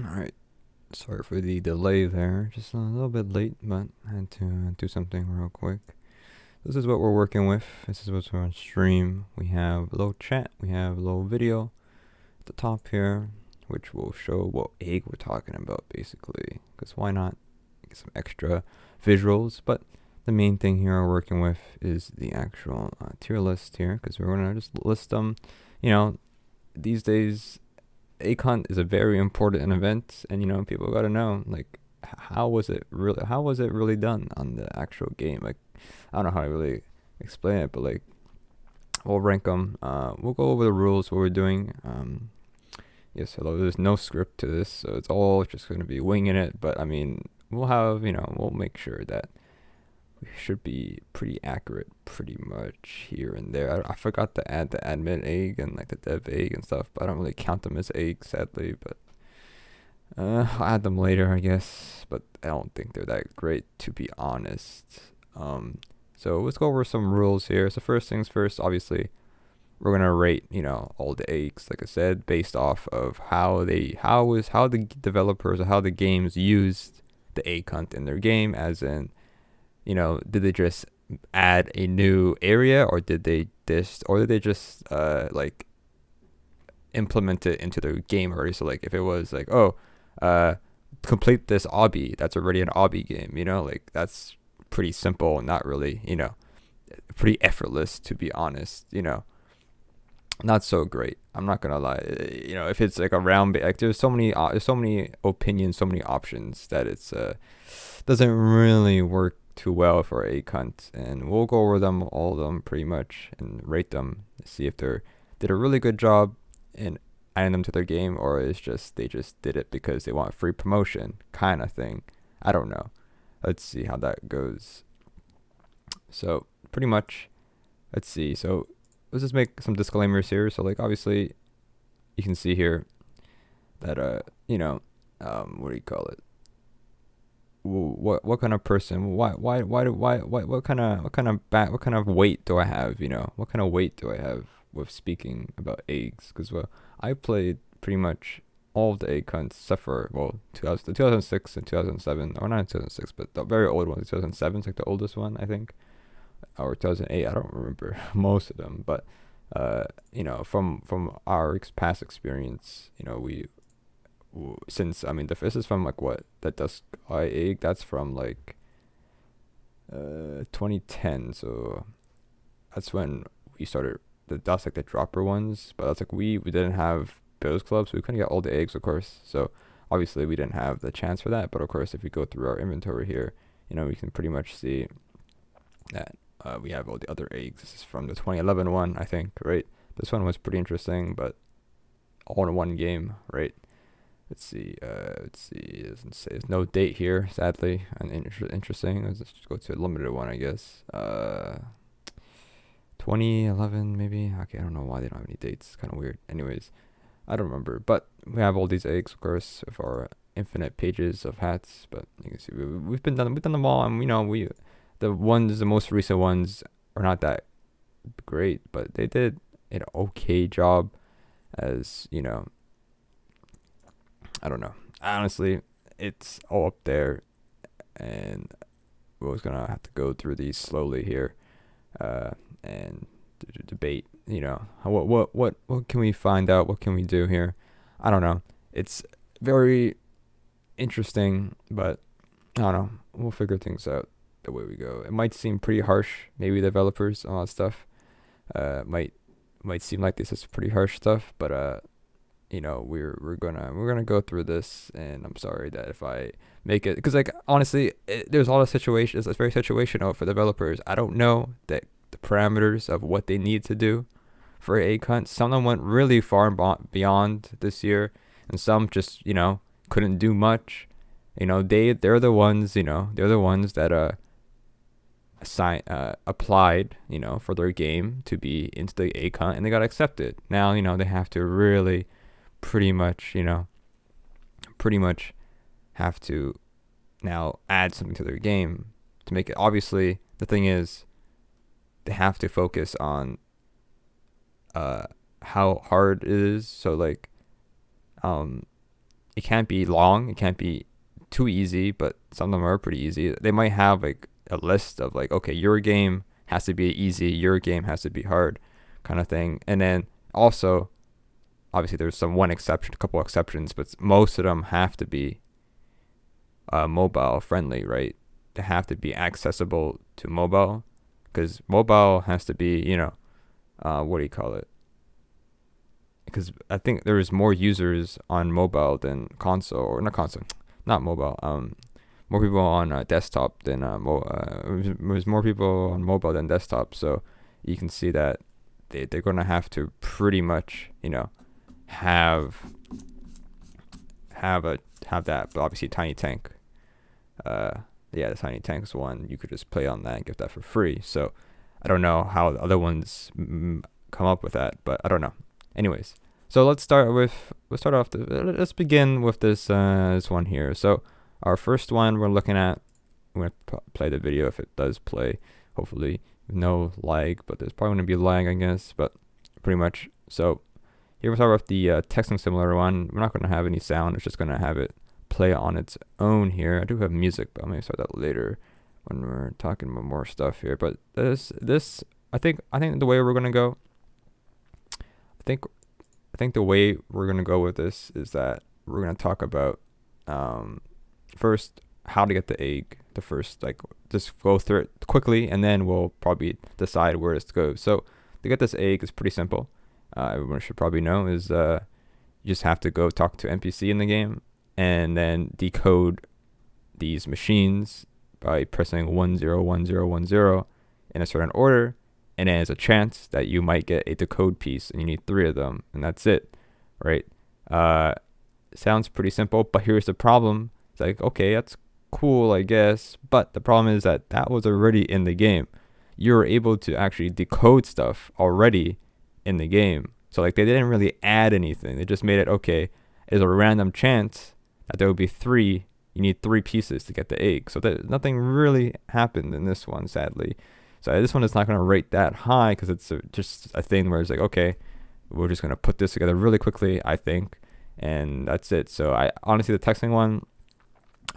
Alright, sorry for the delay there. Just a little bit late, but I had to do something real quick. This is what we're working with. This is what's on stream. We have a little chat, we have a little video at the top here, which will show what egg we're talking about, basically. Because why not get some extra visuals? But the main thing here we're working with is the actual tier list here, because we're going to just list them. You know, these days, egg hunt is a very important event, and people got to know, like, how was it really done on the actual game. Like, I don't know how to really explain it, but like, we'll rank them. We'll go over the rules, what we're doing. Yes, hello. There's no script to this, so it's all just going to be winging it. But I mean, we'll have, we'll make sure that we should be pretty accurate pretty much here and there. I forgot to add the admin egg and like the dev egg and stuff, but I don't really count them as eggs, sadly. But I'll add them later, I guess. But I don't think they're that great, to be honest. So let's go over some rules here. So first things first, obviously, we're gonna rate, all the eggs, like I said, based off of how the developers or how the games used the egg hunt in their game, as in, did they just add a new area, or did they just like implement it into their game already? So like, if it was like, oh, complete this obby, that's already an obby game, like, that's pretty simple, not really, pretty effortless, to be honest, not so great. I'm not gonna lie. If it's like a round, like, there's so many opinions, so many options, that it's doesn't really work too well for a cunt. And we'll go over them, all of them, pretty much, and rate them, see if they did a really good job in adding them to their game, or it's just they just did it because they want free promotion, kind of thing. I don't know. Let's see how that goes. So pretty much, let's see. So let's just make some disclaimers here. So like, obviously, you can see here that what do you call it? What kind of person? What kind of weight do I have? What kind of weight do I have with speaking about eggs? Because, well, I played pretty much all of the egg hunts except for, well, 2006 and 2007, or not 2006, but the very old one, 2007 is like the oldest one, I think, or 2008. I don't remember most of them, but from our past experience, since, I mean, this is from like, what, the Dusk Eye Egg, that's from like 2010. So that's when we started that's like the dropper ones, but that's like, we didn't have Bills Club, so we couldn't get all the eggs, of course. So obviously we didn't have the chance for that. But of course, if we go through our inventory here, we can pretty much see that we have all the other eggs. This is from the 2011 one, I think, right? This one was pretty interesting, but all in one game, right? Let's see. It doesn't say. There's no date here, sadly. And interesting. Let's just go to a limited one, I guess. 2011 maybe. Okay, I don't know why they don't have any dates. It's kind of weird. Anyways, I don't remember. But we have all these eggs, of course, of our infinite pages of hats. But you can see we've done them all, and the most recent ones are not that great, but they did an okay job, as I don't know. Honestly, it's all up there, and we're gonna have to go through these slowly here, and debate. What can we find out? What can we do here? I don't know. It's very interesting, but I don't know. We'll figure things out the way we go. It might seem pretty harsh, maybe developers, all that stuff. Might seem like this is pretty harsh stuff, but we're gonna go through this, and I'm sorry that if I make it, because, like, honestly, there's a lot of situations. It's very situational for developers. I don't know the parameters of what they need to do for a hunt. Some of them went really far beyond this year, and some just couldn't do much. They're the ones that applied for their game to be into the egg hunt, and they got accepted. Now they have to really pretty much have to now add something to their game to make it. Obviously, the thing is, they have to focus on how hard it is. So like, it can't be long, it can't be too easy, but some of them are pretty easy. They might have like a list of like, okay, your game has to be easy, your game has to be hard, kind of thing. And then also, obviously, there's a couple exceptions, but most of them have to be mobile friendly, right? They have to be accessible to mobile, because mobile has to be, what do you call it? Because I think there's more users on mobile than console, or not console, not mobile. More people on desktop than there's more people on mobile than desktop. So you can see that they're gonna have to pretty much, have that. But obviously, Tiny Tank. The Tiny Tank's one. You could just play on that and get that for free. So I don't know how the other ones come up with that, but I don't know. Anyways, so let's begin with this one here. So our first one we're looking at, I'm going to play the video if it does play, hopefully no lag, but there's probably going to be lag, I guess, but pretty much. So here we'll start with the texting simulator one. We're not going to have any sound, it's just going to have it play on its own here. I do have music, but I'm going to start that later when we're talking about more stuff here. But this I think the way we're going to go, I think the way we're going to go with this is that we're going to talk about first how to get the egg. The first, like, just go through it quickly, and then we'll probably decide where to go. So to get this egg is pretty simple. Everyone should probably know is you just have to go talk to NPC in the game and then decode these machines by pressing 101010 in a certain order. And then there's a chance that you might get a decode piece, and you need 3 of them, and that's it, right? Sounds pretty simple, but here's the problem. It's like, okay, that's cool, I guess, but the problem is that was already in the game. You're able to actually decode stuff already in the game. So like, they didn't really add anything. They just made it, okay, there's a random chance that there will be 3. You need 3 pieces to get the egg. So nothing really happened in this one, sadly. So this one is not going to rate that high, because it's just a thing where it's like, okay, we're just going to put this together really quickly, I think, and that's it. So I honestly, the texting one,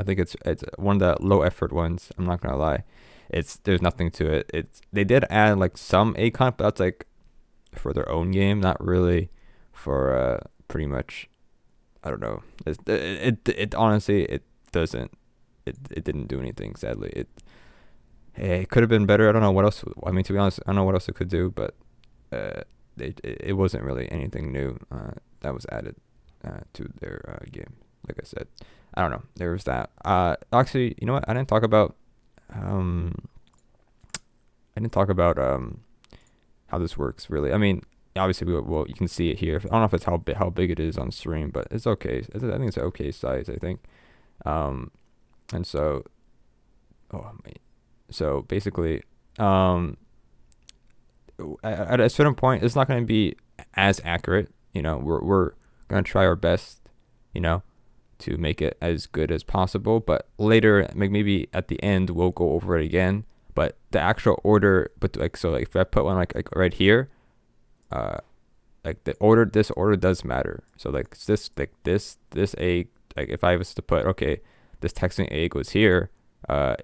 I think it's one of the low effort ones. I'm not going to lie. There's nothing to it. They did add like some egg hunt, but that's like for their own game, not really for pretty much, I don't know. It honestly, it didn't do anything, sadly. It could have been better. I don't know what else. I mean, to be honest, I don't know what else it could do, but it wasn't really anything new that was added to their game. Like I said, I don't know. There was that. Actually, you know what? I didn't talk about how this works really. I mean, obviously, you can see it here. I don't know if it's how big it is on stream, but it's okay. I think it's an okay size. I think, and so, So basically, at a certain point, it's not going to be as accurate. We're going to try our best, to make it as good as possible. But later, maybe at the end, we'll go over it again. But the actual order, if I put one like right here, this order does matter. So this egg, like if I was to put, okay, this texting egg was here.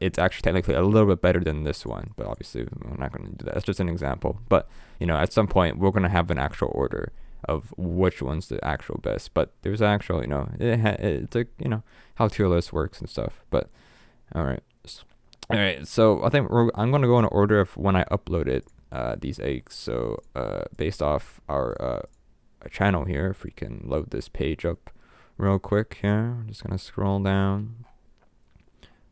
It's actually technically a little bit better than this one, but obviously we're not going to do that. That's just an example. But at some point we're going to have an actual order of which one's the actual best. But there's actual, it's like how tier list works and stuff. But all right. So I think I'm going to go in order of when I uploaded these eggs. So based off our channel here, if we can load this page up real quick here, I'm just going to scroll down.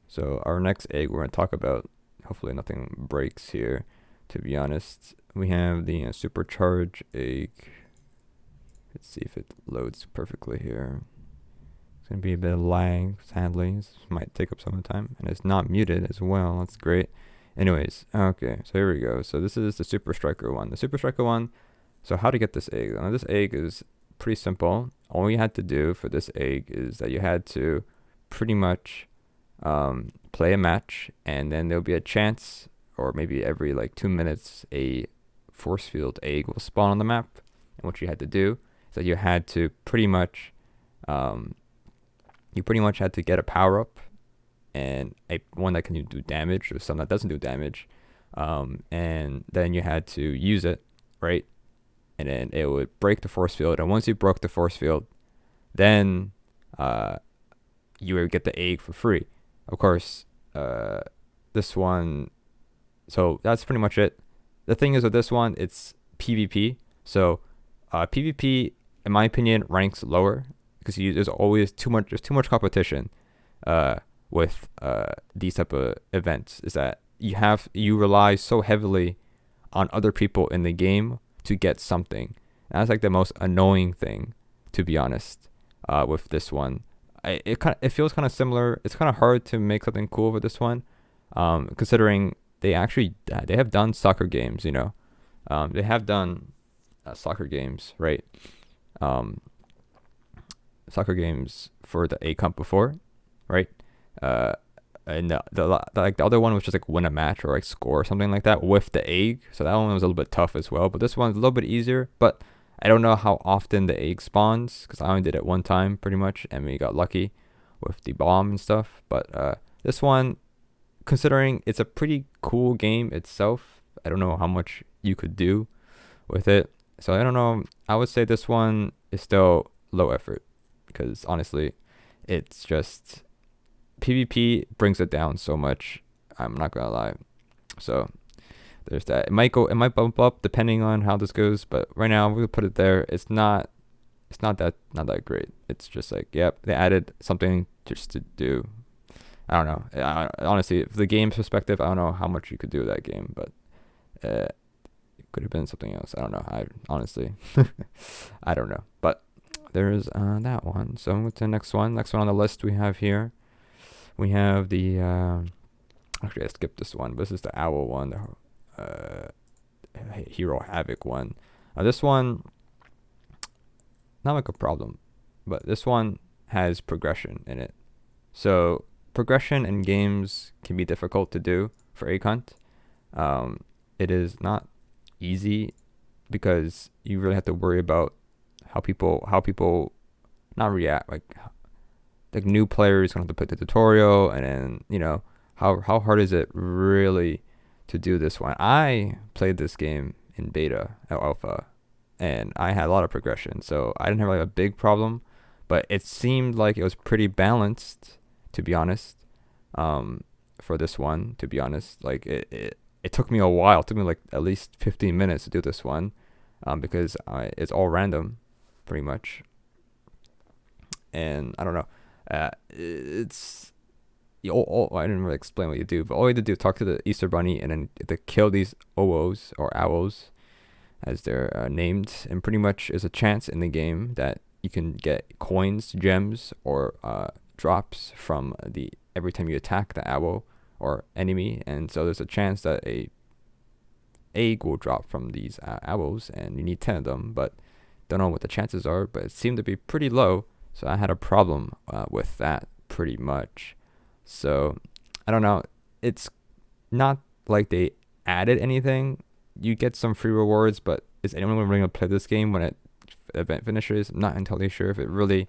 So our next egg we're going to talk about, hopefully nothing breaks here, to be honest. We have the Supercharged Egg. Let's see if it loads perfectly here. It's going to be a bit of lag, sadly. This might take up some time. And it's not muted as well. That's great. Anyways, okay, so here we go. So this is the Super Striker one. The Super Striker one, so how to get this egg? Now, this egg is pretty simple. All you had to do for this egg is that you had to pretty much play a match, and then there'll be a chance, or maybe every like 2 minutes, a force field egg will spawn on the map. And what you had to do is that you had to pretty much you pretty much had to get a power up and one that can do damage or some that doesn't do damage, and then you had to use it, right? And then it would break the force field, and once you broke the force field, then you would get the egg for free. Of course, this one, so that's pretty much it. The thing is with this one, it's PvP. So PvP, in my opinion, ranks lower because there's too much competition with these type of events. Is that you rely so heavily on other people in the game to get something. And that's like the most annoying thing, to be honest, with this one. It feels kind of similar. It's kind of hard to make something cool with this one, considering they have done soccer games. They have done soccer games, right? Soccer games for the A Cup before, right? And the other one was just like win a match or like score or something like that with the egg. So that one was a little bit tough as well. But this one's a little bit easier. But I don't know how often the egg spawns because I only did it one time pretty much, and we got lucky with the bomb and stuff. But this one, considering it's a pretty cool game itself, I don't know how much you could do with it. So I don't know. I would say this one is still low effort because honestly, it's just PvP brings it down so much. I'm not gonna lie. So there's that. It might bump up depending on how this goes, but right now we'll put it there. It's not that great. It's just like, yep, they added something just to do. I don't know. Honestly, from the game's perspective, I don't know how much you could do with that game, but it could have been something else. I don't know. I honestly, I don't know. But there's that one. So with the next one on the list we have here. We have the actually I skipped this one, but this is the owl one, the Hero Havoc one. This one, not like a problem, but this one has progression in it. So progression in games can be difficult to do for Egg Hunt. It is not easy because you really have to worry about how people not react, like new players gonna have to play the tutorial, and then how hard is it really to do this one. I played this game in beta alpha, and I had a lot of progression, so I didn't have like a big problem, but it seemed like it was pretty balanced, to be honest. For this one, to be honest, like it took me a while. It took me like at least 15 minutes to do this one, because it's all random, pretty much. And I don't know. I didn't really explain what you do, but all you had to do is talk to the Easter Bunny and then to kill these owls or owls, as they're named, and pretty much is a chance in the game that you can get coins, gems, or drops from every time you attack the owl or enemy, and so there's a chance that a egg will drop from these owls, and you need 10 of them, but don't know what the chances are, but it seemed to be pretty low. So I had a problem with that pretty much. So I don't know. It's not like they added anything. You get some free rewards, but is anyone really going to play this game when the event finishes? I'm not entirely sure if it really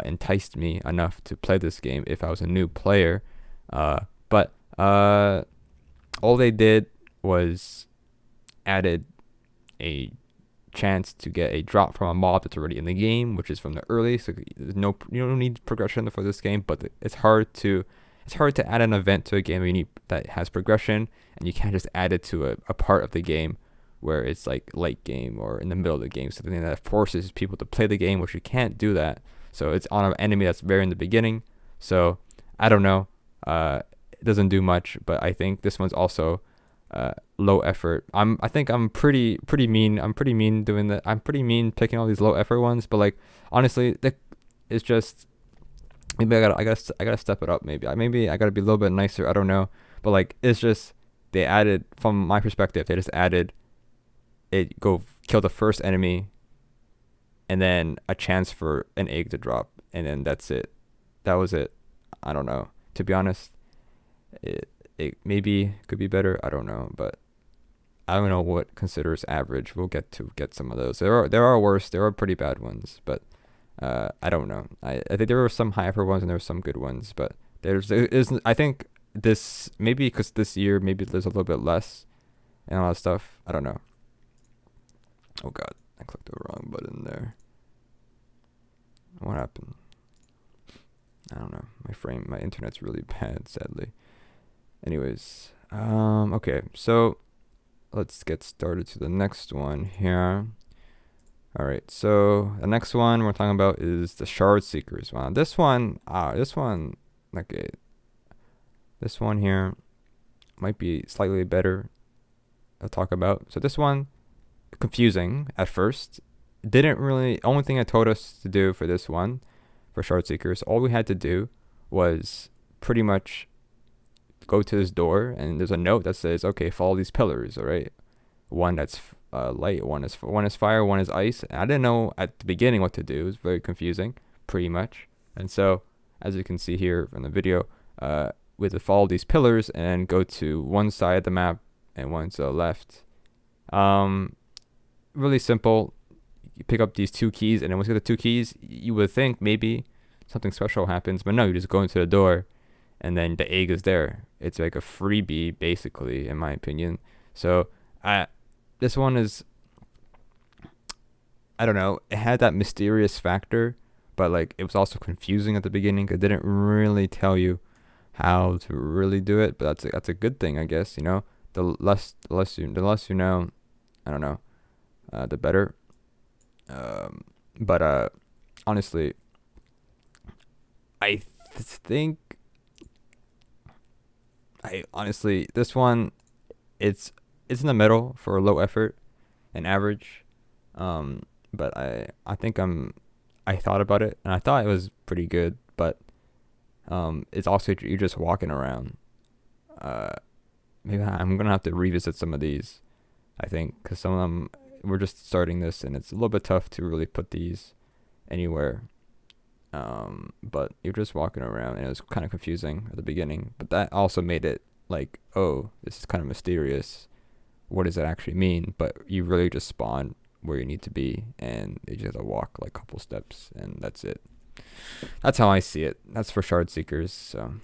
enticed me enough to play this game if I was a new player. But all they did was added a chance to get a drop from a mob that's already in the game, which is from the early, so you don't need progression for this game, but it's hard to add an event to a game that has progression, and you can't just add it to a part of the game where it's like late game or in the middle of the game, something that forces people to play the game, which you can't do that. So it's on an enemy that's very in the beginning. So I don't know. It doesn't do much, but I think this one's also low effort. I think I'm pretty mean. I'm pretty mean doing that. I'm pretty mean picking all these low effort ones, but like honestly, it's just maybe I gotta step it up. Maybe I gotta be a little bit nicer. I don't know, but like it's just they added, from my perspective, they just added it, go kill the first enemy, and then a chance for an egg to drop, and then that's it. That was it. I don't know. To be honest, it maybe could be better. I don't know, but I don't know what considers average. We'll get some of those. There are worse. There are pretty bad ones, but I don't know. I think there were some hyper ones and there were some good ones, but I think this, maybe because this year maybe there's a little bit less and a lot of stuff. I don't know. Oh god, I clicked the wrong button there. What happened? I don't know. My internet's really bad, sadly. Anyways, okay, so let's get started to the next one here. All right, so the next one we're talking about is the Shard Seekers. Wow, this one here might be slightly better to talk about. So this one, confusing at first. Only thing I told us to do for this one, for Shard Seekers, all we had to do was pretty much go to this door, and there's a note that says, okay, follow these pillars, all right? One that's light, one is fire, one is ice. And I didn't know at the beginning what to do. It was very confusing, pretty much. And so, as you can see here from the video, we have to follow these pillars and go to one side of the map and one to the left. Really simple. You pick up these 2 keys, and then once you get the 2 keys, you would think maybe something special happens, but no, you just go into the door, and then the egg is there. It's like a freebie, basically, in my opinion. So, this one is, I don't know, it had that mysterious factor, but like it was also confusing at the beginning. It didn't really tell you how to really do it, but that's a good thing, I guess. You know, the less you know, I don't know, the better. But honestly, this one, it's in the middle for low effort and average. But I think I thought about it and I thought it was pretty good, but it's also, you're just walking around. Maybe I'm gonna have to revisit some of these, I think, because some of them, we're just starting this and it's a little bit tough to really put these anywhere. But you're just walking around and it was kind of confusing at the beginning, but that also made it like, oh, this is kind of mysterious. What does that actually mean? But you really just spawn where you need to be, and you just have to walk like a couple steps, and that's it. That's how I see it. That's for Shard Seekers. So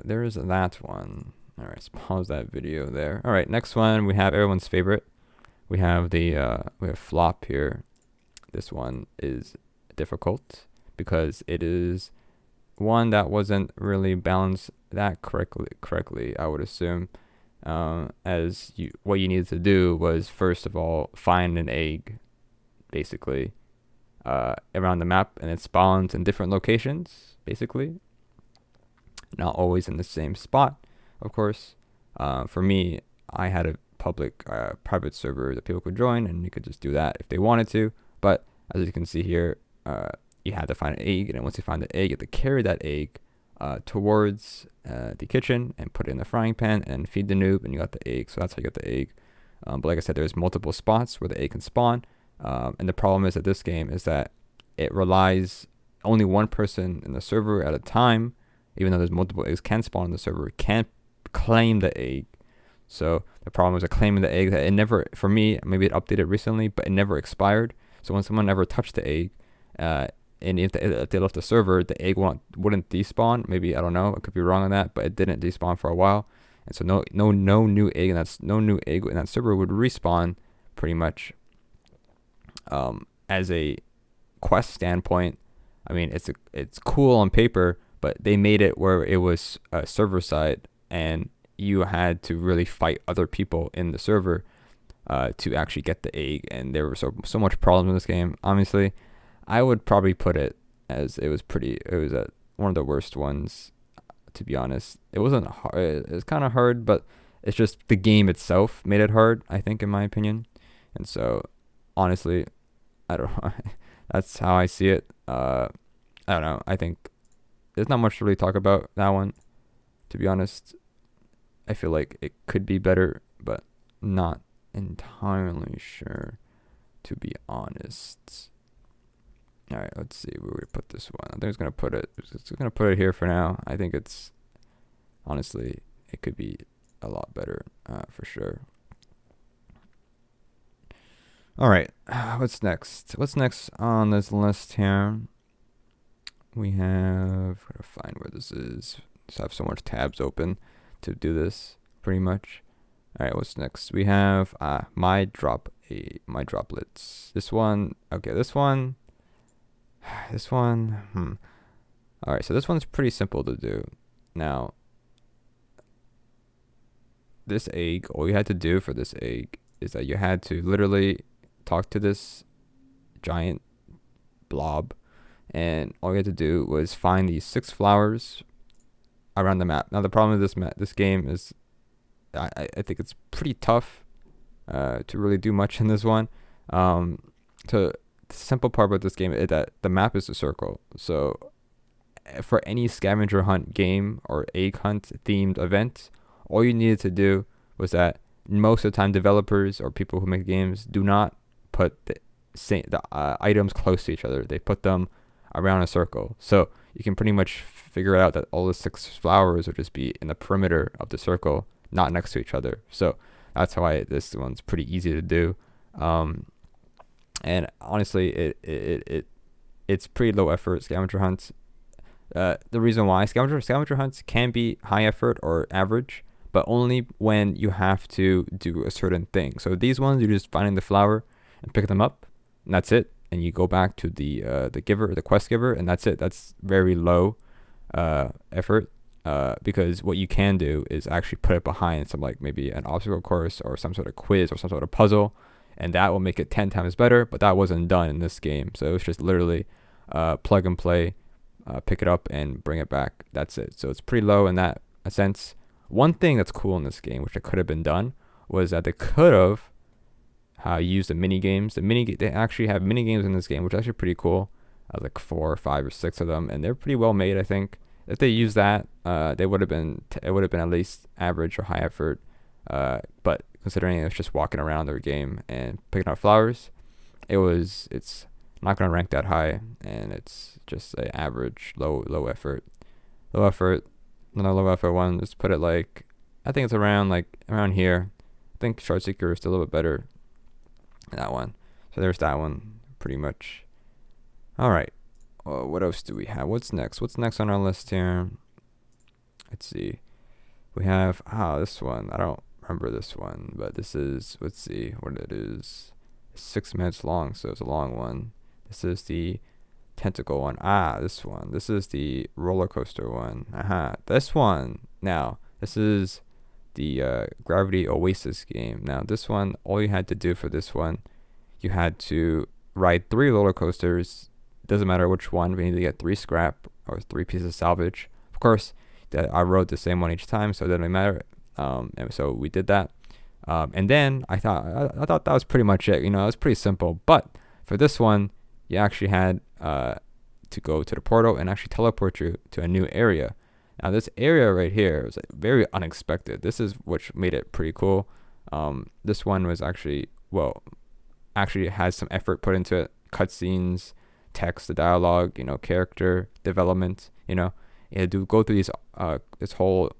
there is that one. All right, let's pause that video there. All right, next one, we have everyone's favorite. We have we have Flop here. This one is difficult because it is one that wasn't really balanced that correctly, I would assume. What you needed to do was, first of all, find an egg, basically, around the map, and it spawns in different locations, basically. Not always in the same spot, of course. For me, I had a public private server that people could join, and you could just do that if they wanted to. But as you can see here, you had to find an egg, and then once you find the egg, you have to carry that egg towards the kitchen and put it in the frying pan and feed the noob, and you got the egg. So that's how you get the egg. But like I said, there's multiple spots where the egg can spawn. And the problem is that this game is that it relies only one person in the server at a time, even though there's multiple eggs can spawn in the server, can't claim the egg. So the problem is that claiming the egg, that it never, for me, maybe it updated recently, but it never expired. So when someone ever touched the egg, and if they left the server, the egg wouldn't despawn. Maybe, I don't know, I could be wrong on that, but it didn't despawn for a while, and so no new egg in that server would respawn, pretty much. As a quest standpoint, I mean, it's cool on paper, but they made it where it was server side, and you had to really fight other people in the server to actually get the egg, and there were so much problems in this game. Honestly, I would probably put it as it was one of the worst ones, to be honest. It wasn't hard. It was kind of hard, but it's just the game itself made it hard, I think, in my opinion. And so, honestly, I don't know. That's how I see it. I don't know. I think there's not much to really talk about that one, to be honest. I feel like it could be better, but not entirely sure, to be honest. All right, let's see where we put this one. I think it's gonna put it here for now. I think it's, honestly, it could be a lot better, for sure. All right, what's next? What's next on this list here? we have, gotta find where this is. Just have so much tabs open to do this, pretty much. All right, what's next? We have my droplets. This one, okay, this one. All right, so this one's pretty simple to do. Now, this egg, all you had to do for this egg is that you had to literally talk to this giant blob, and all you had to do was find these 6 flowers around the map. Now, the problem with this game is I think it's pretty tough to really do much in this one. The simple part about this game is that the map is a circle. So for any scavenger hunt game or egg hunt themed event, all you needed to do was that most of the time developers or people who make games do not put the items close to each other. They put them around a circle. So you can pretty much figure out that all the 6 flowers would just be in the perimeter of the circle, not next to each other. So that's why this one's pretty easy to do. And honestly, it's pretty low effort scavenger hunts. The reason why scavenger hunts can be high effort or average, but only when you have to do a certain thing. So these ones, you're just finding the flower and pick them up, and that's it. And you go back to the quest giver, and that's it. That's very low effort, because what you can do is actually put it behind some, like maybe an obstacle course or some sort of quiz or some sort of puzzle, and that will make it 10 times better. But that wasn't done in this game, so it was just literally plug and play, pick it up and bring it back. That's it. So it's pretty low in that sense. One thing that's cool in this game, which it could have been done, was that they could have used the mini games. They actually have mini games in this game, which is actually pretty cool. Like 4 or 5 or 6 of them, and they're pretty well made. I think if they used that, it would have been at least average or high effort. But considering it's just walking around their game and picking up flowers, it's not gonna rank that high, and it's just an average low effort. Another low effort one. Let's put it like, I think it's around here. I think Shard Seeker is still a little bit better than that one. So there's that one, pretty much. All right. What else do we have? What's next? What's next on our list here? Let's see. We have this one. I don't remember this one, but this is, let's see what it is. It's 6 minutes long, so it's a long one. This is the tentacle one. This one. This is the roller coaster one. This one. Now, this is the Gravity Oasis game. Now, this one, all you had to do for this one, you had to ride 3 roller coasters. Doesn't matter which one. We need to get 3 scrap or 3 pieces of salvage. Of course, I rode the same one each time, so it didn't matter. And so we did that. And then I thought that was pretty much it. It was pretty simple. But for this one, you actually had to go to the portal and actually teleport you to a new area. Now, this area right here was very unexpected. This is which made it pretty cool. This one was actually had some effort put into it. Cutscenes, text, the dialogue, character development. You had to go through this whole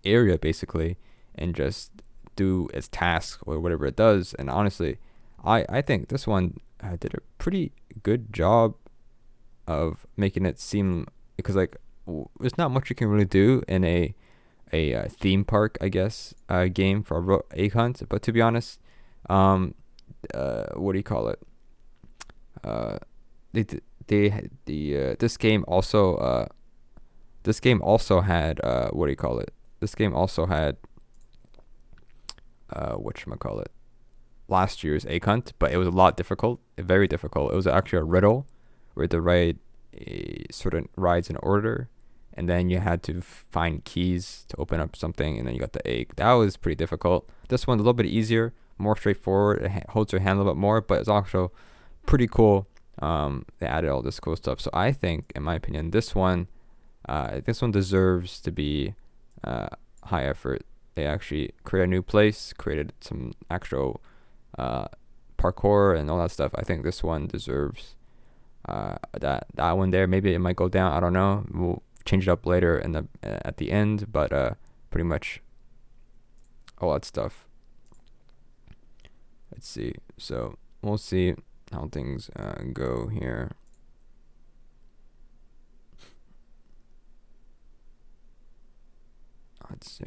area basically and just do its task or whatever it does. And honestly, I think this one did a pretty good job of making it seem, because there's not much you can really do in a theme park, I guess, game for egg hunt. But to be honest, what do you call it? This game also had what do you call it? This game also had whatchamacallit, last year's egg hunt, but it was a lot difficult, very difficult. It was actually a riddle where the ride certain rides in order, and then you had to find keys to open up something, and then you got the egg. That was pretty difficult. This one's a little bit easier, more straightforward. It holds your hand a little bit more, but it's also pretty cool. They added all this cool stuff. So I think, in my opinion, this one deserves to be high effort. They actually created a new place, created some actual parkour and all that stuff. I think this one deserves that one there. Maybe it might go down. I don't know. We'll change it up later at the end, but pretty much all that stuff. Let's see. So we'll see how things go here. Let's see.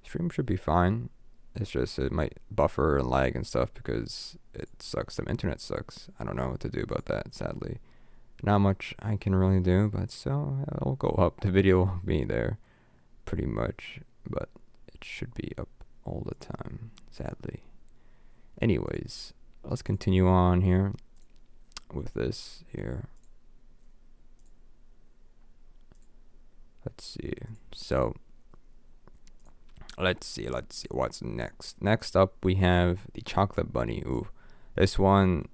Stream should be fine. It's just it might buffer and lag and stuff because it sucks. The internet sucks. I don't know what to do about that, sadly. Not much I can really do, but so it'll go up. The video will be there pretty much, but it should be up all the time, sadly. Anyways, let's continue on here with this here. Let's see. So let's see what's next. Next up we have the chocolate bunny. Ooh, this one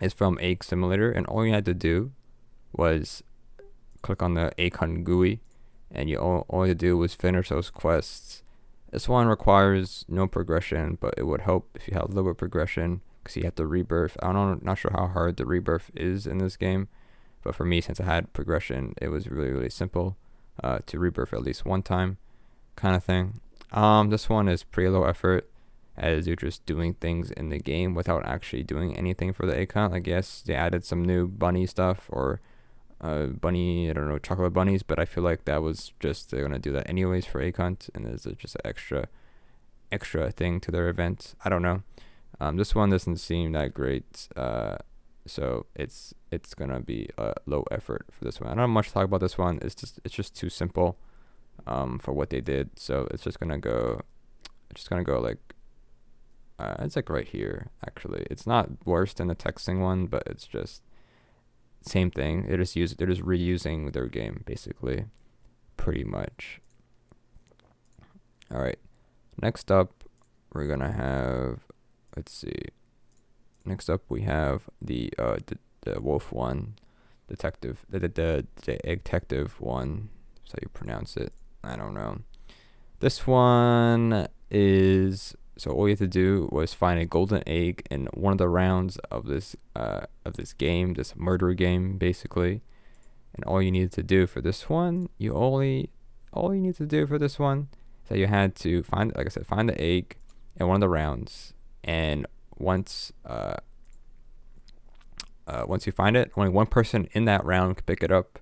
is from Egg Simulator, and all you had to do was click on the egg hunt GUI, and all you had to do was finish those quests. This one requires no progression, but it would help if you had a little bit of progression, because you have to rebirth. Not sure how hard the rebirth is in this game, but for me, since I had progression, it was really simple to rebirth at least one time, kind of thing. This one is pretty low effort, as you're just doing things in the game without actually doing anything for the egg hunt. Like, yes, they added some new bunny stuff, or bunny, I don't know, chocolate bunnies, but I feel like that was just, they're gonna do that anyways for egg hunt, and there's just an extra thing to their event. I don't know. This one doesn't seem that great, so it's gonna be low effort for this one. I don't have much to talk about this one. It's just too simple for what they did, so it's just gonna go like it's like right here. Actually, it's not worse than the texting one, but it's just same thing. They're just reusing their game basically, pretty much. All right, next up we're gonna have, let's see. Next up we have the wolf one, detective, the egg detective one. That's how you pronounce it. I don't know. This one is, so all you have to do was find a golden egg in one of the rounds of this game, this murder game basically. And all you needed to do for this one, all you need to do for this one is that you had to find, like I said, find the egg in one of the rounds, and once you find it, only one person in that round can pick it up,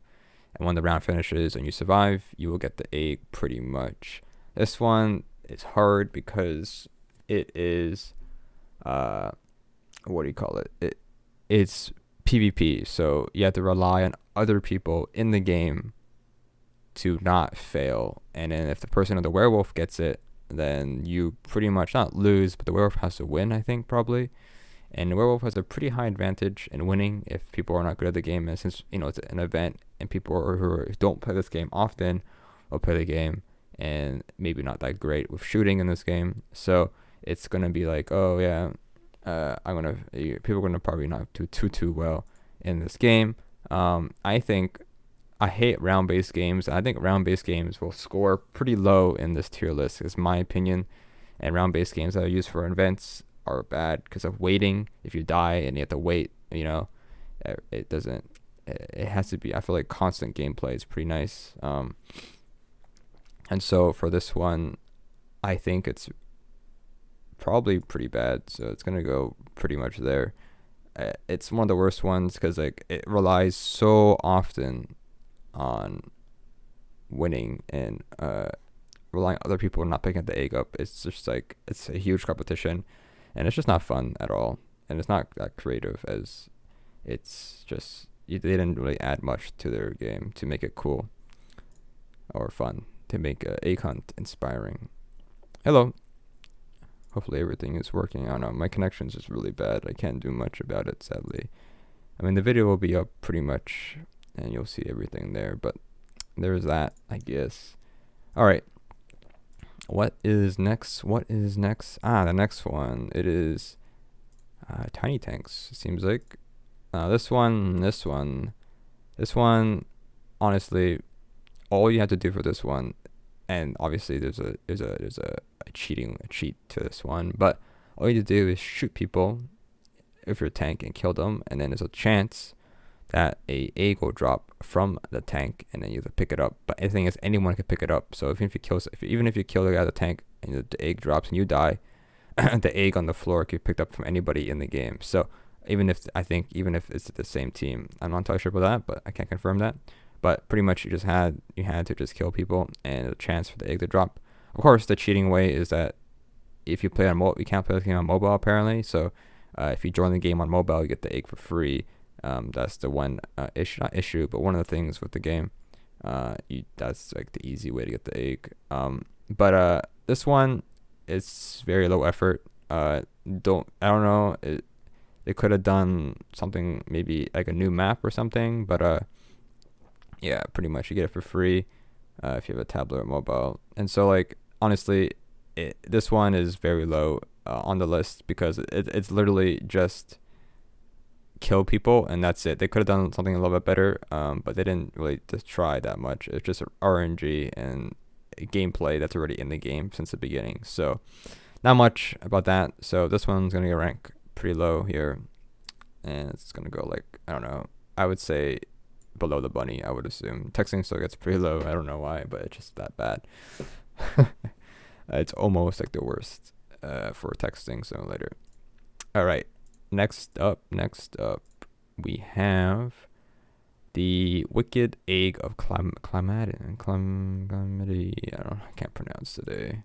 and when the round finishes and you survive, you will get the egg pretty much. This one is hard because it is what do you call it? It's PvP, so you have to rely on other people in the game to not fail. And then if the person or the werewolf gets it, then you pretty much not lose, but the werewolf has to win, I think, probably. And the werewolf has a pretty high advantage in winning if people are not good at the game. And since, it's an event and people who don't play this game often will play the game and maybe not that great with shooting in this game. So it's going to be like, oh yeah, people are going to probably not do too well in this game. I hate round-based games. I think round-based games will score pretty low in this tier list, is my opinion. And round-based games that are used for events are bad because of waiting. If you die and you have to wait, it has to be, I feel like constant gameplay is pretty nice. And so for this one, I think it's probably pretty bad. So it's going to go pretty much there. It's one of the worst ones because it relies so often on winning and relying on other people not picking the egg up. It's just like, it's a huge competition, and it's just not fun at all, and it's not that creative, as it's just, they didn't really add much to their game to make it cool or fun, to make egg hunt inspiring. Hello. Hopefully everything is working. I don't know, my connection's just really bad. I can't do much about it, sadly. I mean, the video will be up pretty much and you'll see everything there, but there's that, I guess. All right, what is next? The next one, it is tiny tanks, it seems like. This one, honestly, all you have to do for this one, and obviously there's a cheat to this one, but all you have to do is shoot people with your tank and kill them, and then there's a chance that a egg will drop from the tank, and then you have to pick it up. But the thing is, anyone can pick it up. So even if you kill the guy at the tank and the egg drops and you die, the egg on the floor can be picked up from anybody in the game. So Even if it's the same team, I'm not entirely sure about that, but I can't confirm that. But pretty much you had to just kill people and a chance for the egg to drop. Of course, the cheating way is that if you play on you can't play the game on mobile apparently. So if you join the game on mobile, you get the egg for free. That's the one not issue, but one of the things with the game. That's like the easy way to get the egg. But this one, it's very low effort. I don't know. They could have done something, maybe like a new map or something. But yeah, pretty much you get it for free if you have a tablet or mobile. And so like honestly, this one is very low on the list because it's literally just kill people and that's it. They could have done something a little bit better, but they didn't really just try that much. It's just RNG and gameplay that's already in the game since the beginning. So not much about that. So this one's gonna get ranked pretty low here, and it's gonna go like, I don't know, I would say below the bunny, I would assume. Texting still gets pretty low. I don't know why, but it's just that bad. It's almost like the worst for texting simulator. All right. Next up, we have the Wicked Egg of Calamity. I can't pronounce today.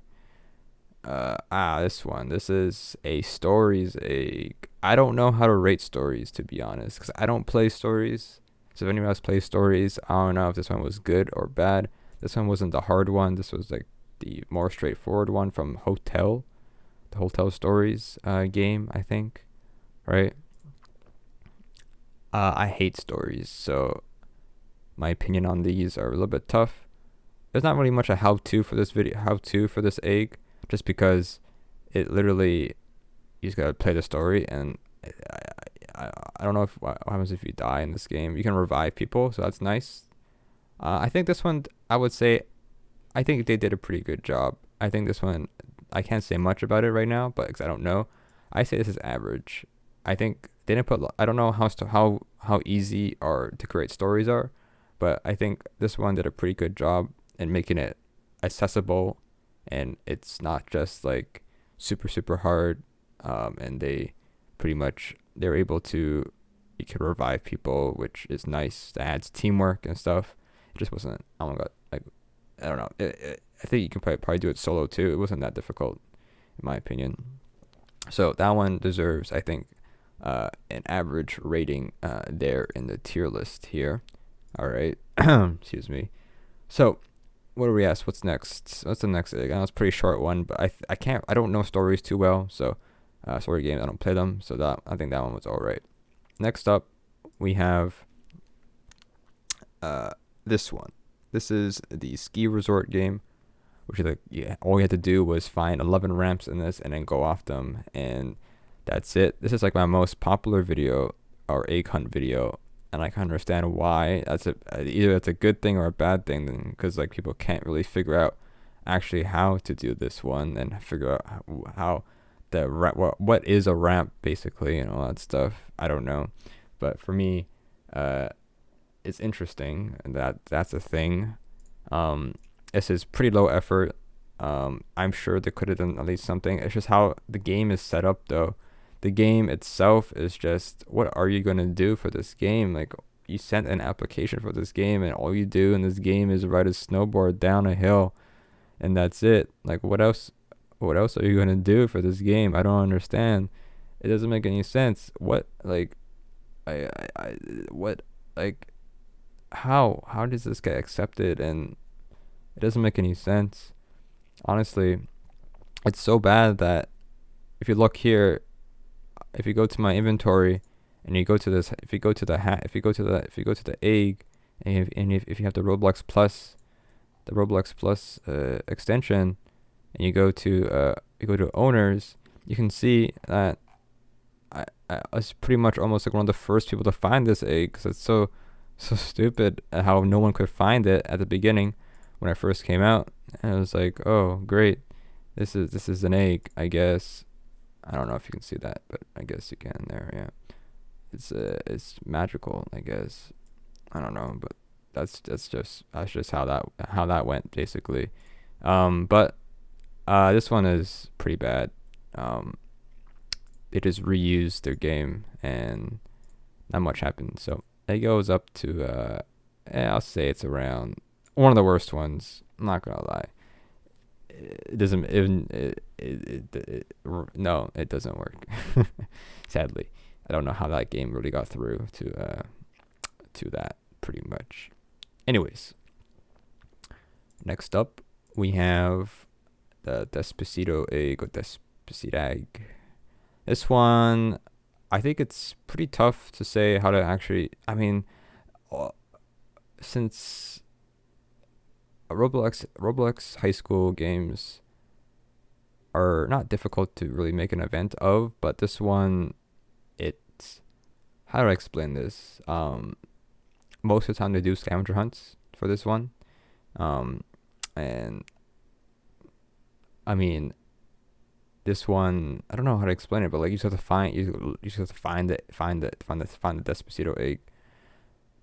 This one. This is a stories egg. I don't know how to rate stories, to be honest, because I don't play stories. So if anyone else plays stories, I don't know if this one was good or bad. This one wasn't the hard one. This was like the more straightforward one from the Hotel Stories game, I think. Right? I hate stories, so my opinion on these are a little bit tough. There's not really much a how-to for this egg, just because it literally, you just gotta play the story, and I don't know what happens if you die in this game. You can revive people, so that's nice. I think this one, I would say, I think they did a pretty good job. I think this one, I can't say much about it right now, but because I don't know, I say this is average. I think they didn't put. I don't know how easy or to create stories are, but I think this one did a pretty good job in making it accessible, and it's not just like super hard. And they're able to, you can revive people, which is nice. That adds teamwork and stuff. It just wasn't. Oh my god, like I don't know. I think you can probably do it solo too. It wasn't that difficult, in my opinion. So that one deserves, I think, an average rating there in the tier list here. All right. Excuse me. So what do we ask? What's next? What's the next egg? I know it's a pretty short one, but I don't know stories too well. So story games, I don't play them. So I think that one was all right. Next up, we have this one. This is the ski resort game, which is all you had to do was find 11 ramps in this and then go off them, and that's it. This is like my most popular video or egg hunt video, and I can understand why. Either that's a good thing or a bad thing, because like people can't really figure out actually how to do this one and figure out how what is a ramp basically and all that stuff. I don't know, but for me, it's interesting, and that's a thing. This is pretty low effort. I'm sure they could have done at least something. It's just how the game is set up, though. The game itself is just, what are you going to do for this game? Like, you sent an application for this game, and all you do in this game is ride a snowboard down a hill, and that's it. Like, what else are you going to do for this game? I don't understand. It doesn't make any sense. What, like, how does this get accepted? And it doesn't make any sense. Honestly, it's so bad that if you look here, if you go to my inventory and you go to this, if you go to the egg, and if you have the Roblox Plus extension, and you go to owners, you can see that I was pretty much almost like one of the first people to find this egg, because it's so stupid how no one could find it at the beginning when I first came out. And I was like, oh great, this is an egg, I guess. I don't know if you can see that, but I guess you can there. Yeah, it's magical, I guess. I don't know, but that's just how that went basically. But this one is pretty bad. they just reused their game and not much happened. So it goes up to I'll say it's around one of the worst ones. I'm not gonna lie. It doesn't even no, it doesn't work. Sadly, I don't know how that game really got through to that pretty much. Anyways, next up we have the Despacito Egg or Despacito Egg. This one, I think it's pretty tough to say how to actually. I mean, since Roblox high school games are not difficult to really make an event of, but this one, it's, how do I explain this? Most of the time they do scavenger hunts for this one, and I mean, this one, I don't know how to explain it, but like you just have to find the Despacito egg,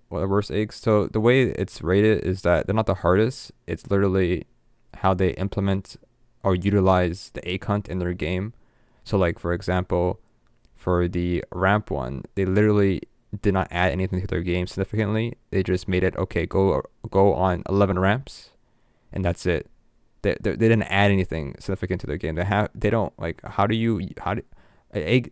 or the worst eggs. So the way it's rated is that they're not the hardest. It's literally how they implement or utilize the egg hunt in their game. So like, for example, for the ramp one, they literally did not add anything to their game significantly. They just made it, okay, go on 11 ramps, and that's it. They didn't add anything significant to their game. They don't like, the egg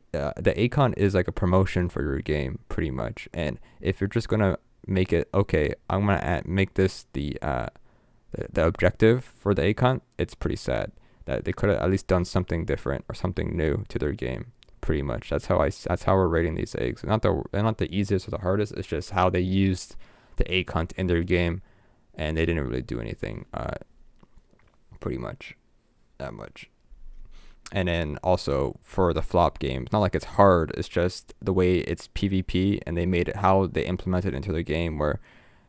hunt is like a promotion for your game pretty much. And if you're just gonna make it, okay, I'm gonna make this the objective for the egg hunt, it's pretty sad that they could have at least done something different or something new to their game. Pretty much, that's how we're rating these eggs. They're not the easiest or the hardest. It's just how they used the egg hunt in their game, and they didn't really do anything. Pretty much that much. And then also for the flop games, not like it's hard, it's just the way it's PvP, and they made it how they implemented it into the game, where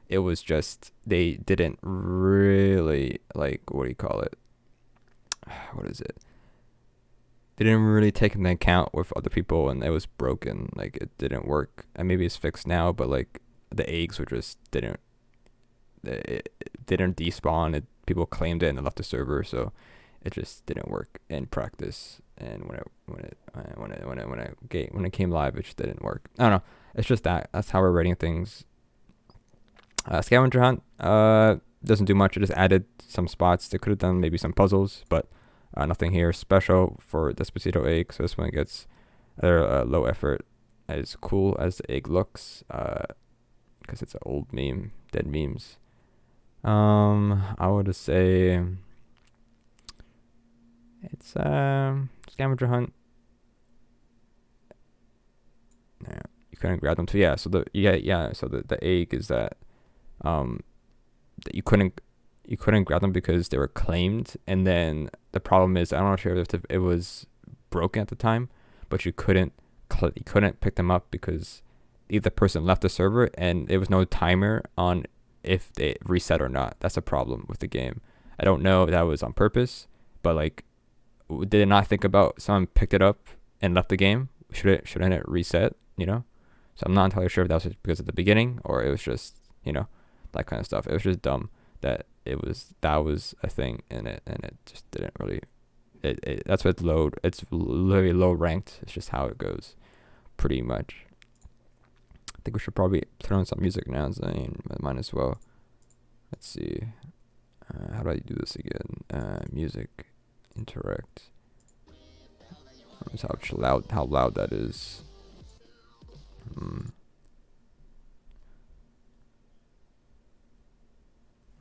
it was just, they didn't really, like, what do you call it? What is it? They didn't really take into account with other people, and it was broken. Like, it didn't work. And maybe it's fixed now, but like the eggs were just it didn't despawn. People claimed it and they left the server, so it just didn't work in practice. And when it came live, it just didn't work. I don't know. It's just that's how we're rating things. Scavenger Hunt doesn't do much. It just added some spots. They could have done maybe some puzzles, but nothing here special for Despacito Egg. So this one gets low effort. As cool as the egg looks, because it's an old meme, dead memes. I would say it's Scavenger Hunt. Yeah, you couldn't grab them too. Yeah, so the egg is that that you couldn't grab them because they were claimed, and then the problem is, I'm not sure if it was broken at the time, but you couldn't pick them up because either person left the server and there was no timer on if they reset or not. That's a problem with the game. I don't know if that was on purpose, but like, did it not think about someone picked it up and left the game? Shouldn't it reset? So I'm not entirely sure if that was because at the beginning or it was just that kind of stuff. It was just dumb that that was a thing in it, and it just didn't really. That's what it's low. It's very low ranked. It's just how it goes, pretty much. I think we should probably turn on some music now. So might as well. Let's see. How do I do this again? Music, interact. Notice how loud that is.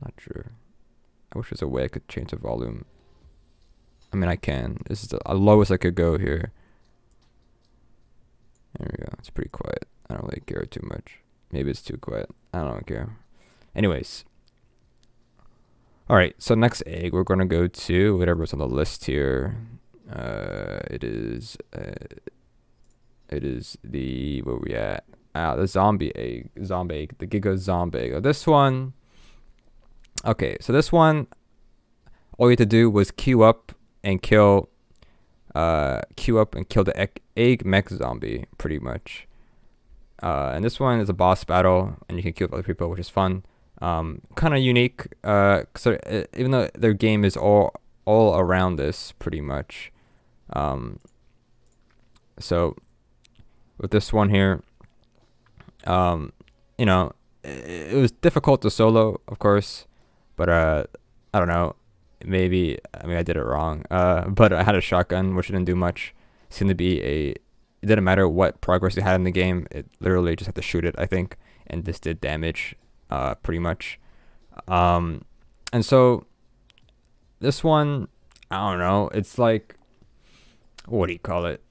Not sure. I wish there's a way I could change the volume. I mean, I can. This is the lowest I could go here. There we go. It's pretty quiet. I don't really care too much. Maybe it's too quiet. I don't care. Anyways. Alright, so next egg, we're going to go to whatever's on the list here. It is the, where we at? The zombie egg. The Giga Zombie Egg. This one, okay, so this one, all you had to do was queue up and kill the egg mech zombie, pretty much. And this one is a boss battle, and you can kill other people, which is fun. Kind of unique, so even though their game is all around this, pretty much. So with this one here, you know, it was difficult to solo, of course, but I don't know. Maybe I did it wrong. But I had a shotgun, which didn't do much. It seemed to be it didn't matter what progress you had in the game. It literally just had to shoot it, I think, and this did damage, pretty much. And so this one, I don't know. It's like, what do you call it?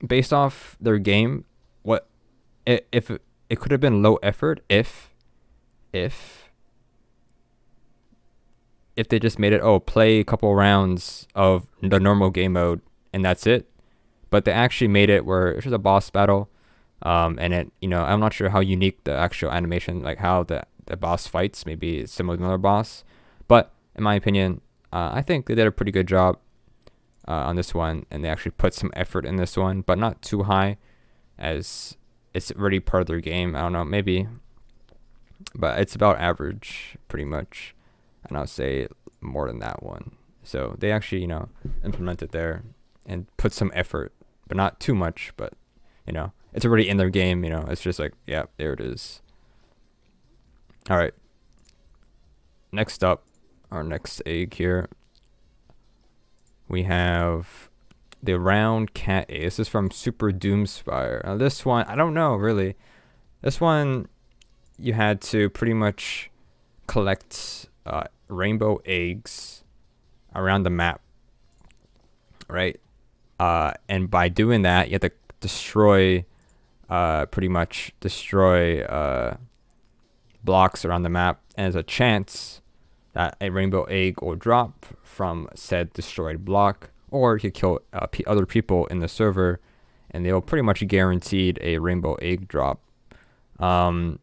Based off their game, what if it could have been low effort if they just made it, play a couple rounds of the normal game mode and that's it. But they actually made it where it's just a boss battle, and it, I'm not sure how unique the actual animation, like how the boss fights, maybe it's similar to another boss, but in my opinion, I think they did a pretty good job on this one, and they actually put some effort in this one, but not too high, as it's already part of their game. I don't know, maybe, but it's about average, pretty much, and I'll say more than that one. So they actually, implemented there and put some effort, but not too much. But it's already in their game. It's just like, yeah, there it is. All right. Next up, our next egg here, we have the round cat egg. This is from Super Doomspire. Now this one, I don't know really. This one, you had to pretty much collect rainbow eggs around the map, right? And by doing that, you have to pretty much destroy blocks around the map, and there's a chance that a rainbow egg will drop from said destroyed block, or you could kill other people in the server, and they'll pretty much guaranteed a rainbow egg drop. I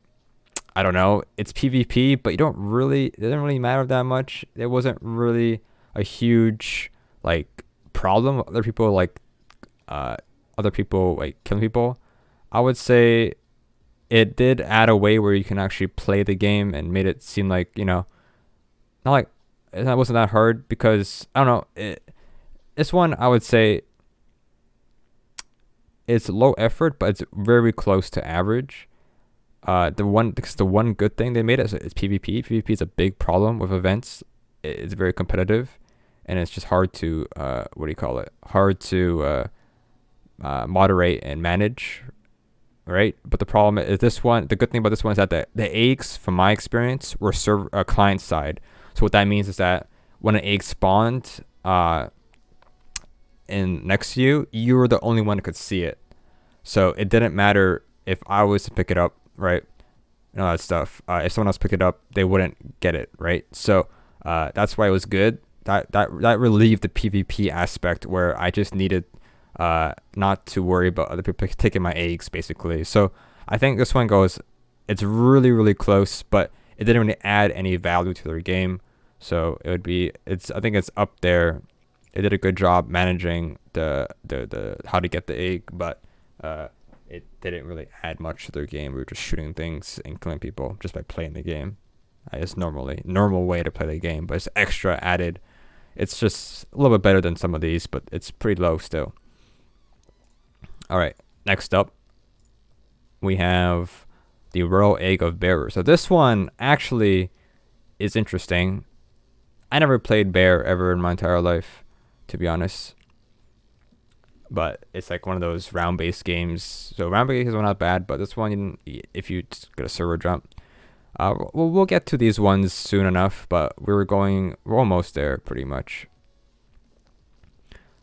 don't know. It's PvP, but it doesn't really matter that much. It wasn't really a huge problem. Other people killing people. I would say it did add a way where you can actually play the game and made it seem like, not like it wasn't that hard, because I don't know. This one, I would say it's low effort, but it's very close to average. The one good thing they made is PvP. PvP is a big problem with events. It's very competitive, and it's just hard to hard to moderate and manage, right? But the problem is this one. The good thing about this one is that the eggs, from my experience, were server client side. So what that means is that when an egg spawned in next to you were the only one that could see it. So it didn't matter if I was to pick it up, right? And all that stuff. If someone else picked it up, they wouldn't get it, right? So that's why it was good. That relieved the PvP aspect, where I just needed not to worry about other people taking my eggs, basically. So I think this one it's really, really close, but it didn't really add any value to their game. So I think it's up there. It did a good job managing the how to get the egg, but it didn't really add much to their game. We were just shooting things and killing people just by playing the game. It's normal way to play the game, but it's extra added. It's just a little bit better than some of these, but it's pretty low still. All right, next up, we have the Royal Egg of Bearer. So this one actually is interesting. I never played Bear ever in my entire life, to be honest. But it's like one of those round-based games. So round-based games are not bad, but this one, if you just get a server jump, we'll get to these ones soon enough. But we're almost there, pretty much.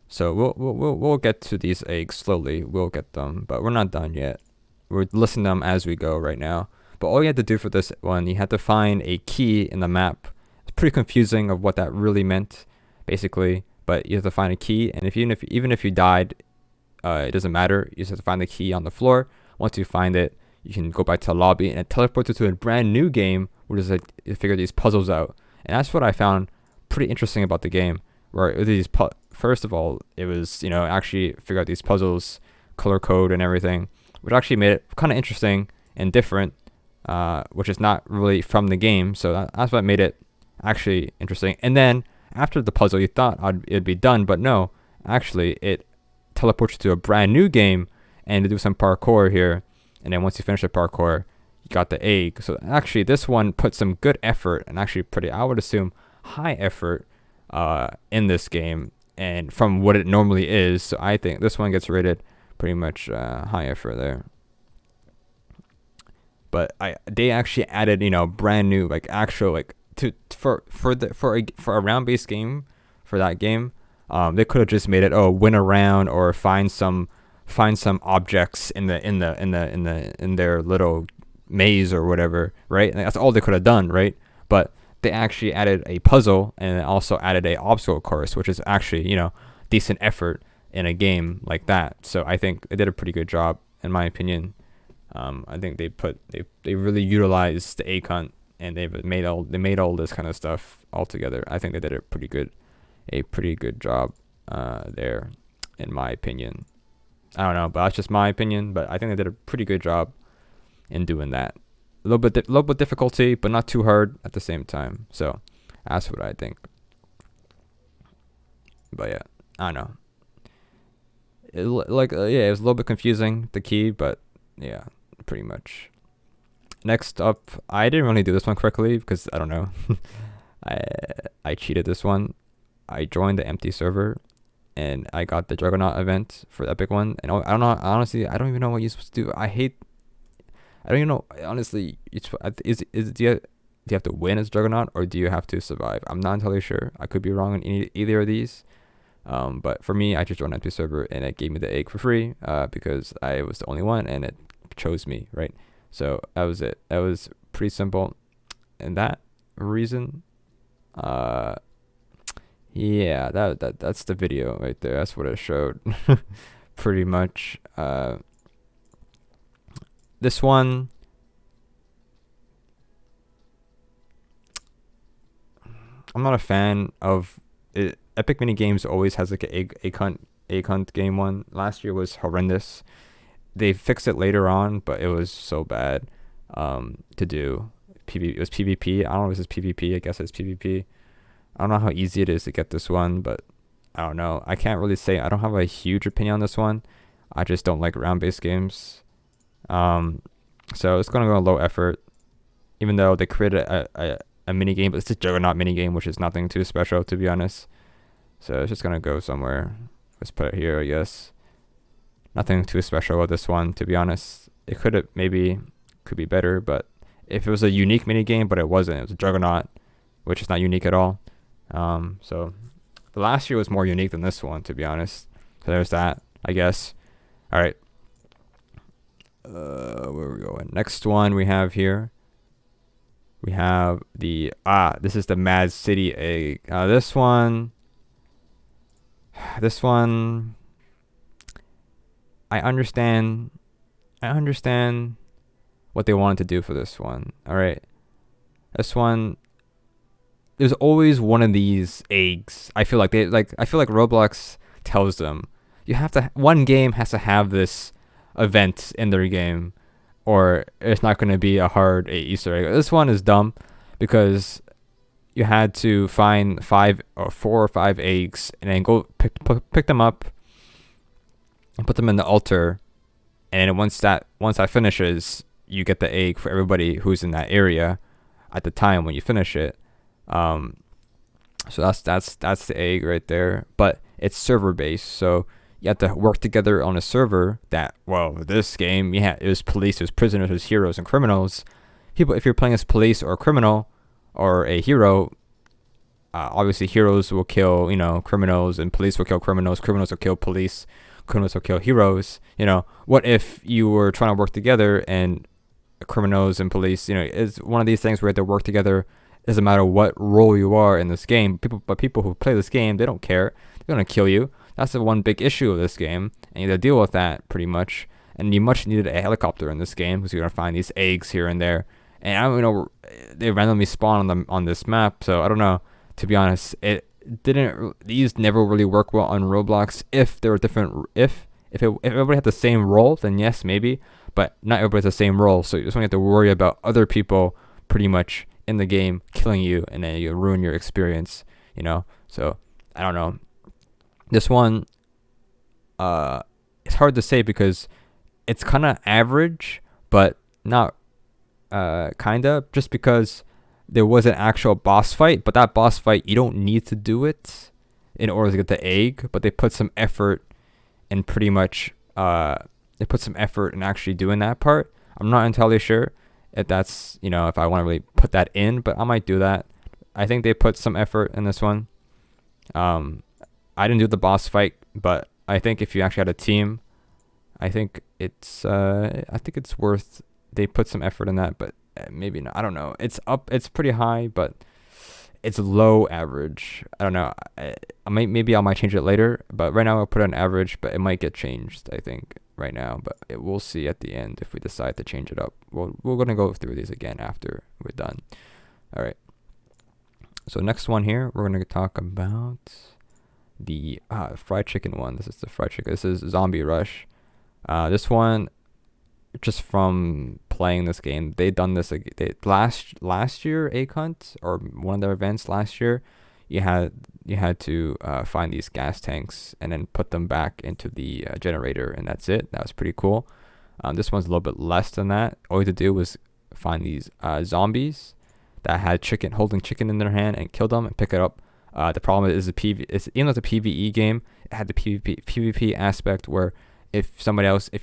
So we'll get to these eggs slowly. We'll get them, but we're not done yet. We're listing them as we go right now. But all you had to do for this one, you had to find a key in the map. It's pretty confusing of what that really meant, basically. But you have to find a key, and even if you died, it doesn't matter. You just have to find the key on the floor. Once you find it, you can go back to the lobby, and it teleports you to a brand new game, which is you figure these puzzles out. And that's what I found pretty interesting about the game. Where first of all, it was actually figure out these puzzles, color code and everything, which actually made it kind of interesting and different. which is not really from the game. So that's what made it actually interesting. And then after the puzzle, you thought it'd be done, but no, actually it teleports you to a brand new game and to do some parkour here. And then once you finish the parkour, you got the egg. So actually this one put some good effort, and actually pretty, I would assume, high effort in this game, and from what it normally is. So I think this one gets rated pretty much high effort there. But they actually added, brand new, like, actual, like, for a round based game, for that game, they could have just made it, win around or find some objects in their little maze or whatever, right? And that's all they could have done, right? But they actually added a puzzle and also added a obstacle course, which is actually, decent effort in a game like that. So I think they did a pretty good job, in my opinion. I think they really utilized the egg hunt, and they made all this kind of stuff all together. I think they did a pretty good job there, in my opinion. I don't know, but that's just my opinion. But I think they did a pretty good job in doing that. A little bit difficulty, but not too hard at the same time. So that's what I think. But yeah, I don't know. It was a little bit confusing, the key, but yeah, pretty much. Next up, I didn't really do this one correctly because I don't know. I cheated this one. I joined the empty server, and I got the Juggernaut event for the epic one. And I don't know, honestly, I don't even know what you're supposed to do. I don't even know, honestly. Do you have to win as Juggernaut, or do you have to survive? I'm not entirely sure. I could be wrong in either of these. But for me, I just joined an empty server, and it gave me the egg for free because I was the only one, and it chose me, right? So that was it. That was pretty simple. And that reason, yeah, that's the video right there. That's what it showed. Pretty much. This one, I'm not a fan of it. Epic Mini Games always has like an egg hunt game one. Last year was horrendous. They fixed it later on, but it was so bad to do. It was PvP. I don't know if it's PvP. I guess it's PvP. I don't know how easy it is to get this one, but I don't know. I can't really say. I don't have a huge opinion on this one. I just don't like round-based games. So it's gonna go low effort, even though they created a mini game, but it's a Juggernaut mini game, which is nothing too special, to be honest. So it's just gonna go somewhere. Let's put it here, I guess. Nothing too special with this one, to be honest. It could be better, but if it was a unique mini game, but it wasn't. It was a Juggernaut, which is not unique at all. So the last year was more unique than this one, to be honest. So there's that, I guess. All right. Where are we going? Next one we have here. We have this is the Mad City Egg. This one, I understand what they wanted to do for this one. All right. This one, there's always one of these eggs. I feel like Roblox tells them one game has to have this event in their game, or it's not going to be a hard Easter egg. This one is dumb because you had to find 4 or 5 eggs and then go pick them up and put them in the altar, and once that finishes, you get the egg for everybody who's in that area at the time when you finish it. So that's the egg right there, but it's server based, so you have to work together on a server this game, it was police, there's prisoners, there's heroes and criminals. If you're playing as police or a criminal or a hero, obviously heroes will kill, criminals, and police will kill criminals will kill police, criminals will kill heroes. What if you were trying to work together and criminals and police, it's one of these things where they work together. It doesn't matter what role you are in this game. People who play this game, they don't care. They're going to kill you. That's the one big issue of this game, and you have to deal with that pretty much. And you much needed a helicopter in this game because you're going to find these eggs here and there. And I don't know, they randomly spawn on this map, so I don't know. To be honest, these never really work well on Roblox. If there were different, if everybody had the same role, then yes, maybe. but not everybody's the same role, so you just don't have to worry about other people pretty much in the game killing you, and then you ruin your experience, you know. So I don't know. This one, it's hard to say because it's kind of average, but not kinda, just because there was an actual boss fight, but that boss fight you don't need to do it in order to get the egg, but they put some effort in pretty much they put some effort in actually doing that part. I'm not entirely sure if that's, you know, if I want to really put that in, but I might do that. I think they put some effort in this one. I didn't do the boss fight, but I think if you actually had a team, I think it's worth. They put some effort in that, but maybe not. I don't know. It's pretty high, but it's low average. I don't know. Maybe I might change it later, but right now I'll put it on average, but it might get changed, I think, right now, but we'll see at the end if we decide to change it up. We're gonna go through these again after we're done. All right. So next one here, we're gonna talk about the fried chicken one. This is the fried chicken. This is Zombie Rush. This one, just from playing this game, they done this last year, Egg Hunt, or one of their events last year. You had to find these gas tanks and then put them back into the generator, and that's it. That was pretty cool. This one's a little bit less than that. All you had to do was find these zombies that had holding chicken in their hand, and kill them and pick it up. The problem is even though it's a PvE game, it had the PvP aspect where if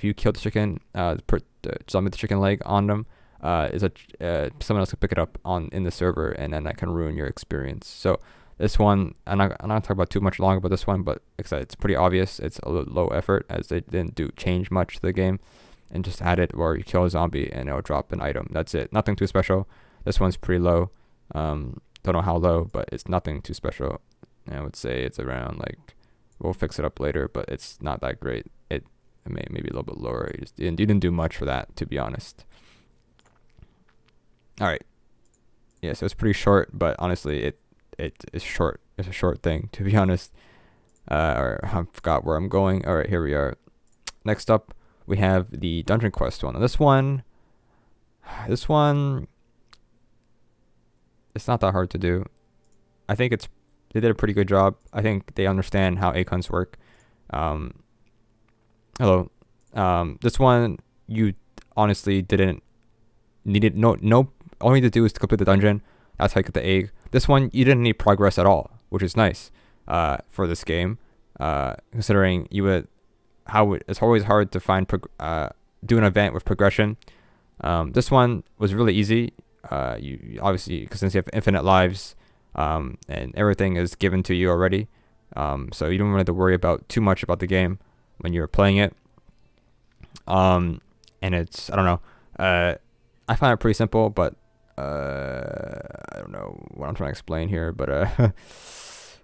you kill the chicken, put the zombie with the chicken leg on them, someone else can pick it up in the server, and then that can ruin your experience. So this one, I'm not talking about too much longer about this one, but it's pretty obvious. It's a low effort, as they didn't change much to the game, and just add it where you kill a zombie and it'll drop an item. That's it. Nothing too special. This one's pretty low. Don't know how low, but it's nothing too special. I would say it's around, like, we'll fix it up later, but it's not that great. It maybe a little bit lower. You didn't do much for that, to be honest. All right. Yeah, so it's pretty short, but honestly, it's short. It's a short thing, to be honest. Or I forgot where I'm going. All right, here we are. Next up, we have the Dungeon Quest one. And this one, it's not that hard to do. I think they did a pretty good job. I think they understand how egg hunts work. Hello. This one, you honestly didn't need it. No. All you need to do is to complete the dungeon. That's how you get the egg. This one, you didn't need progress at all, which is nice for this game. Considering it's always hard to find do an event with progression. This one was really easy. You obviously, because since you have infinite lives, and everything is given to you already, so you don't really have to worry about too much about the game when you're playing it. And it's, I don't know, I find it pretty simple, but I don't know what I'm trying to explain here, but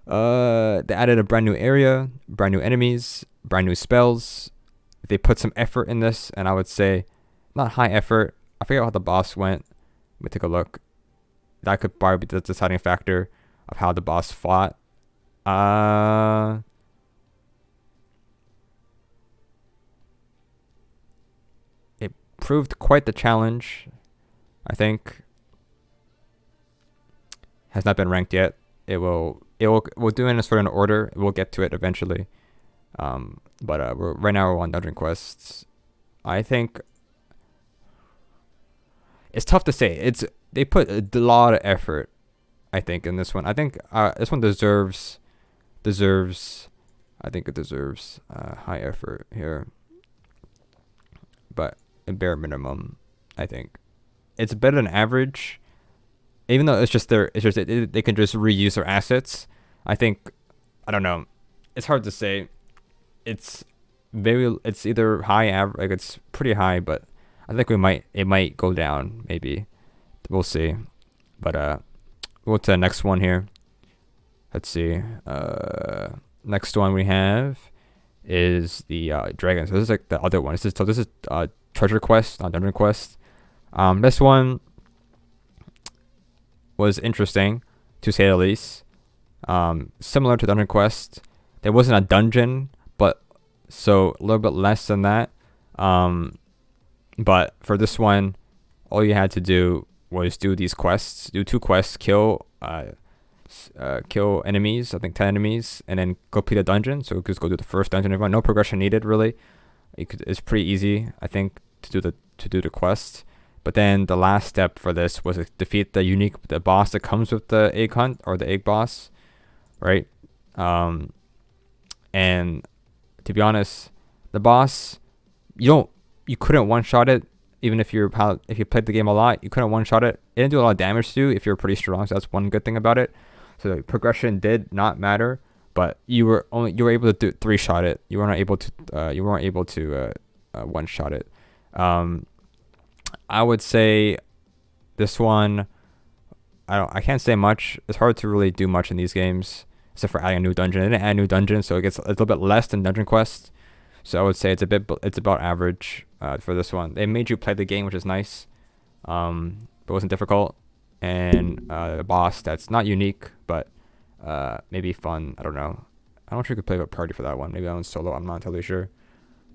they added a brand new area, brand new enemies, brand new spells. They put some effort in this, and I would say not high effort. I forget how the boss went. Let me take a look. That could probably be the deciding factor of how the boss fought. It proved quite the challenge, I think. Has not been ranked yet. We'll do it in a certain order. We'll get to it eventually. But right now we're on Dungeon Quests. I think it's tough to say. They put a lot of effort, I think, in this one. I think this one deserves. I think it deserves high effort here. But a bare minimum, I think it's better than average. Even though they can just reuse their assets. I think, I don't know. It's hard to say. It's either high average, like it's pretty high, but I think it might go down, maybe. We'll see. But we'll go to the next one here. Let's see. Next one we have is the dragon. So this is like the other one. This is Treasure Quest, not Dungeon Quest. This one was interesting, to say the least. Similar to Dungeon Quest. There wasn't a dungeon, but so a little bit less than that. But for this one, all you had to do was do these quests, do 2 quests, kill enemies, I think 10 enemies, and then complete a dungeon. So just go do the first dungeon. Everyone, no progression needed really. It's pretty easy, I think, to do the quest. But then the last step for this was to defeat the boss that comes with the egg hunt, or the egg boss, right? And to be honest, the boss, you couldn't one shot it. Even if you played the game a lot, you couldn't one shot it. It didn't do a lot of damage to you if you're pretty strong. So that's one good thing about it. So the progression did not matter, but you were able to do 3-shot it. You weren't able to one shot it. I would say this one, I can't say much. It's hard to really do much in these games except for adding a new dungeon. It didn't add a new dungeon, so it gets a little bit less than Dungeon Quest. So I would say it's about average for this one. They made you play the game, which is nice, but it wasn't difficult. And a boss that's not unique, but maybe fun. I don't know. I'm not sure you could play with a party for that one. Maybe that one's solo. I'm not entirely sure,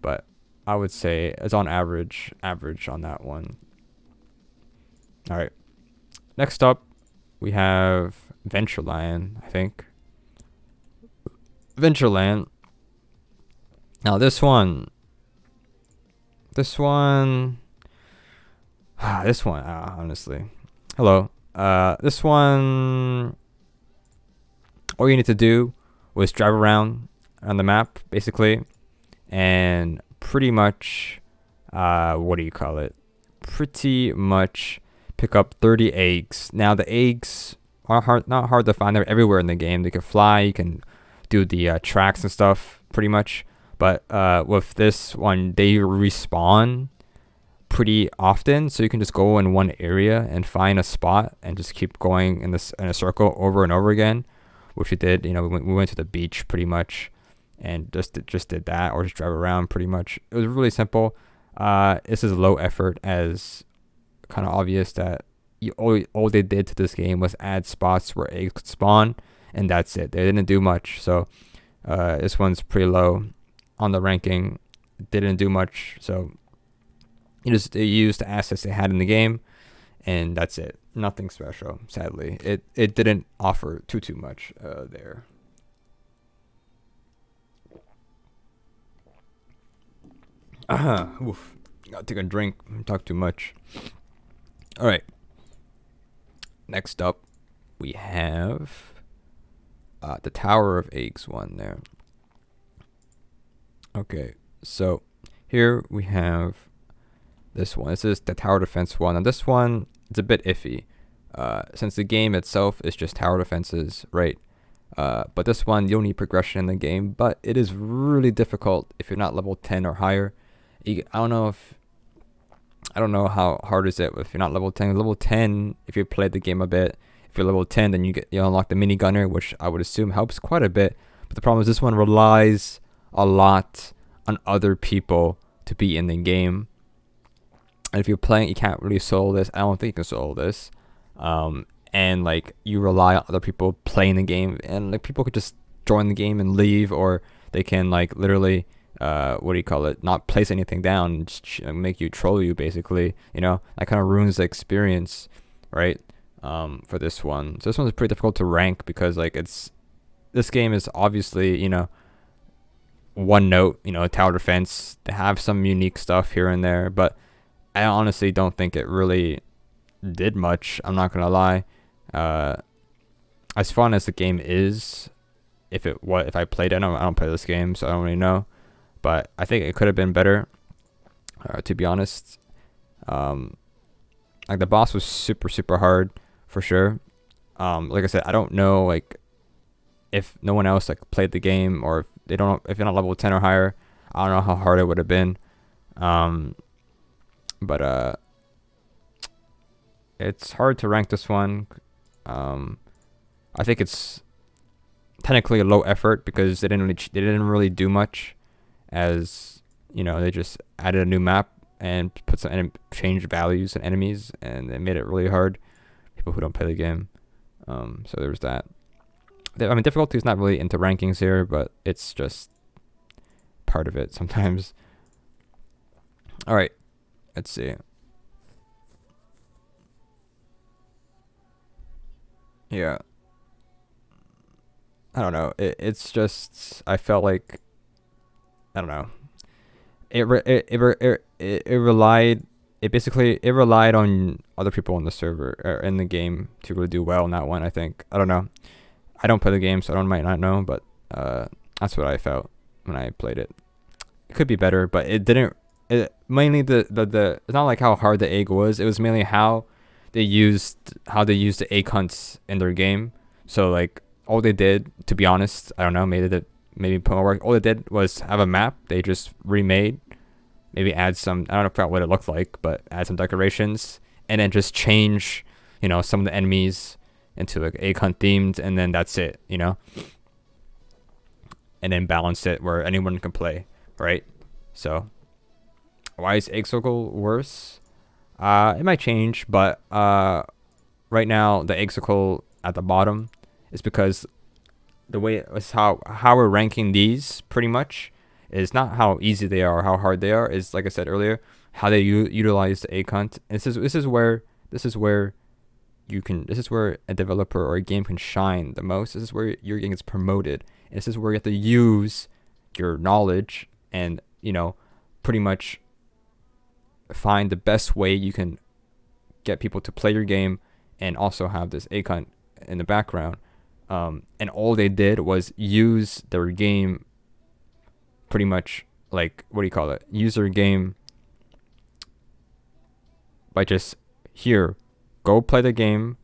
but I would say it's on average on that one. All right. Next up, we have Ventureland, I think. Ventureland. Now this one, honestly. Hello. This one, all you need to do was drive around on the map, basically, and pretty much, pretty much pick up 30 eggs. Now the eggs are not hard to find. They're everywhere in the game. They can fly. You can do the tracks and stuff, pretty much. But with this one, they respawn pretty often, so you can just go in one area and find a spot and just keep going in a circle over and over again, which we did. We went to the beach pretty much and just did that, or just drive around pretty much. It was really simple. This is low effort, as kind of obvious that all they did to this game was add spots where eggs could spawn, and that's it. They didn't do much, so this one's pretty low on the ranking. Didn't do much, so they used the assets they had in the game, and that's it. Nothing special, sadly. It didn't offer too much there. Oof. Gotta take a drink. Talk too much. All right. Next up, we have the Tower of Eggs one there. Okay, so here we have this one. This is the tower defense one. And this one, it's a bit iffy, since the game itself is just tower defenses, right? But this one, you don't need progression in the game, but it is really difficult if you're not level 10 or higher. I don't know how hard is it if you're not level 10. Level 10, if you played the game a bit, if you're level 10, then you unlock the mini gunner, which I would assume helps quite a bit. But the problem is this one relies a lot on other people to be in the game. And if you're playing, you can't really solo this. I don't think you can solo this. And like, you rely on other people playing the game, and like, people could just join the game and leave, or they can like literally not place anything down and just make you troll you, basically. That kind of ruins the experience, right? For this one. So this one's pretty difficult to rank, because like, this game is obviously, one note, tower defense. They have some unique stuff here and there, but I honestly don't think it really did much. I'm not gonna lie. As fun as the game is, if I played it, I don't play this game, so I don't really know. But I think it could have been better, to be honest. Like, the boss was super, super hard for sure. Like I said, I don't know, like, if no one else like played the game, or if you're not level 10 or higher, I don't know how hard it would have been. But it's hard to rank this one. I think it's technically a low effort, because they didn't really do much, as they just added a new map and changed values and enemies, and they made it really hard people who don't play the game. So there's that. Difficulty is not really into rankings here, but it's just part of it sometimes. All right. Let's see. Yeah. I don't know. It's just I felt like I don't know. It relied it relied on other people on the server or in the game to really do well in that one. I think I don't know. I don't play the game, so I might not know, but that's what I felt when I played it. It could be better, but it didn't. It mainly the it's not like how hard the egg was. It was mainly how they used the egg hunts in their game. So like all they did, to be honest, I don't know, maybe put more work. All they did was have a map. They just remade, maybe add some. I don't know what it looked like, but add some decorations, and then just change, some of the enemies into like egg hunt themed, and then that's it, and then balance it where anyone can play, right? So why is egg circle worse? It might change, but right now the egg circle at the bottom is because the way it's how we're ranking these pretty much is not how easy they are or how hard they are. Is like I said earlier, how they utilize the egg hunt. And this is where a developer or a game can shine the most. This is where your game gets promoted. And this is where you have to use your knowledge and pretty much find the best way you can get people to play your game and also have this egg hunt in the background. And all they did was use their game pretty much like, what do you call it? Use their game by just, here, go play the game,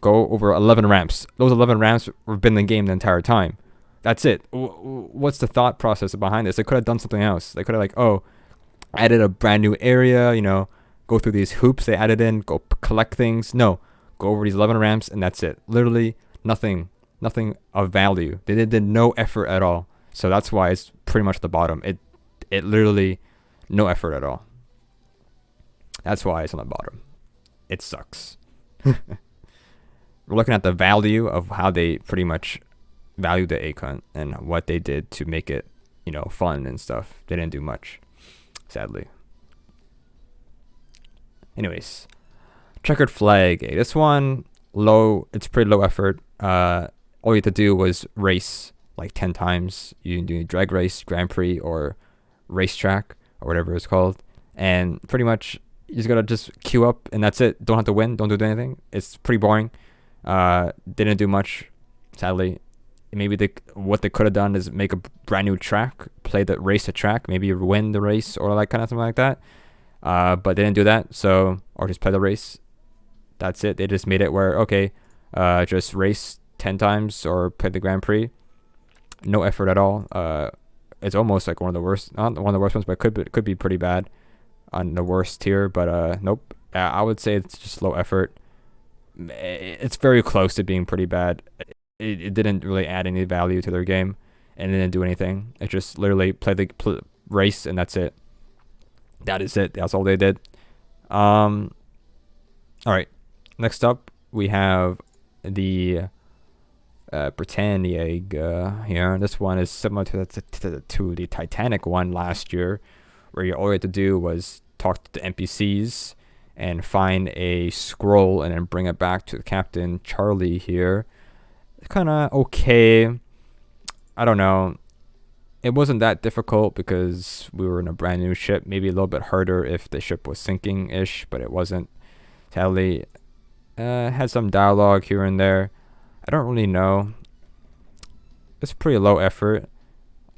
go over 11 ramps. Those 11 ramps have been in the game the entire time. That's it. What's the thought process behind this? They could have done something else. They could have added a brand new area, go through these hoops they added in, go collect things. No, go over these 11 ramps and that's it. Literally nothing of value. They did no effort at all. So that's why it's pretty much at the bottom. It literally no effort at all. That's why it's on the bottom. It sucks. We're looking at the value of how they pretty much value the egg hunt and what they did to make it, fun and stuff. They didn't do much, sadly. Anyways, Checkered Flag. This one, low. It's pretty low effort. All you had to do was race like 10 times. You can do drag race, Grand Prix, or racetrack, or whatever it's called. And pretty much you just gotta just queue up and that's it. Don't have to win. Don't do anything. It's pretty boring. Didn't do much, sadly. Maybe what they could have done is make a brand new track, play the race a track, maybe win the race or like kind of something like that. But they didn't do that. So, or just play the race. That's it. They just made it where, okay, just race 10 times or play the Grand Prix. No effort at all. It's almost like one of the worst, not one of the worst ones, but it could be pretty bad on the worst tier. But nope. I would say it's just low effort. It's very close to being pretty bad. It didn't really add any value to their game, and it didn't do anything. It just literally played the race, and that's it. That is it. That's all they did. All right. Next up, we have the Britannic Egg here. This one is similar to the Titanic one last year, where all you had to do was talk to the NPCs and find a scroll and then bring it back to the captain, Charlie here. It's kind of okay. I don't know. It wasn't that difficult because we were in a brand new ship. Maybe a little bit harder if the ship was sinking-ish, but it wasn't. Sadly, had some dialogue here and there. I don't really know. It's pretty low effort.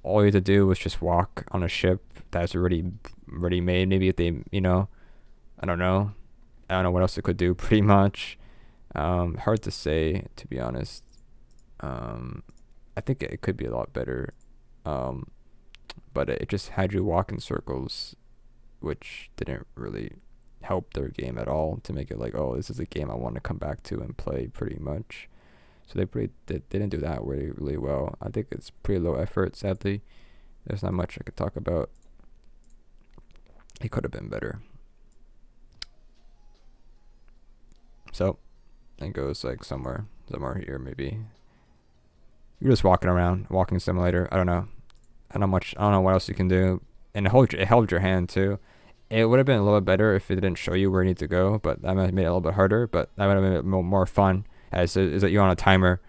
All you had to do was just walk on a ship that's already made. Maybe if they, I don't know. I don't know what else it could do, pretty much. Hard to say, to be honest. I think it could be a lot better. But it just had you walk in circles, which didn't really help their game at all to make it like, oh, this is a game I want to come back to and play, pretty much. So they didn't do that really well. I think it's pretty low effort, sadly. There's not much I could talk about. It could have been better. So, it goes like somewhere here, maybe. You're just walking around, walking simulator. I don't know. I don't know what else you can do. And it held your hand too. It would have been a little bit better if it didn't show you where you need to go, but that might have made it a little bit harder. But that would have made it more fun, as is that you're on a timer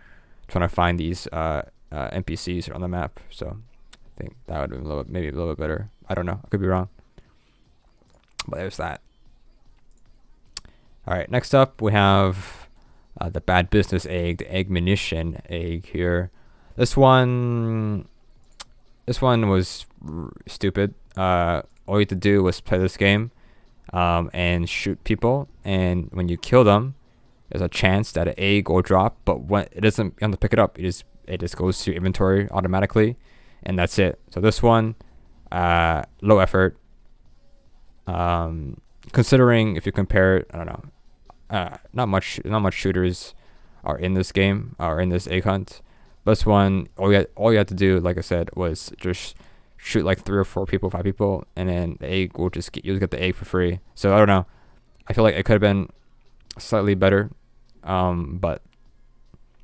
trying to find these NPCs on the map. So I think that would have been maybe a little bit better. I don't know. I could be wrong. But there's that. All right. Next up, we have the Bad Business Egg, the Egg Munition Egg here. This one was stupid. All you had to do was play this game and shoot people, and when you kill them, there's a chance that an egg will drop, but when it doesn't, you have to pick it up. It just goes to your inventory automatically, and that's it. So this one, low effort. Considering if you compare it, I don't know, not much shooters are in this game or in this egg hunt. This one, all you had to do, like I said, was just shoot like 3 or 4 people, 5 people, and then the egg will you'll get the egg for free. So I don't know. I feel like it could have been slightly better, but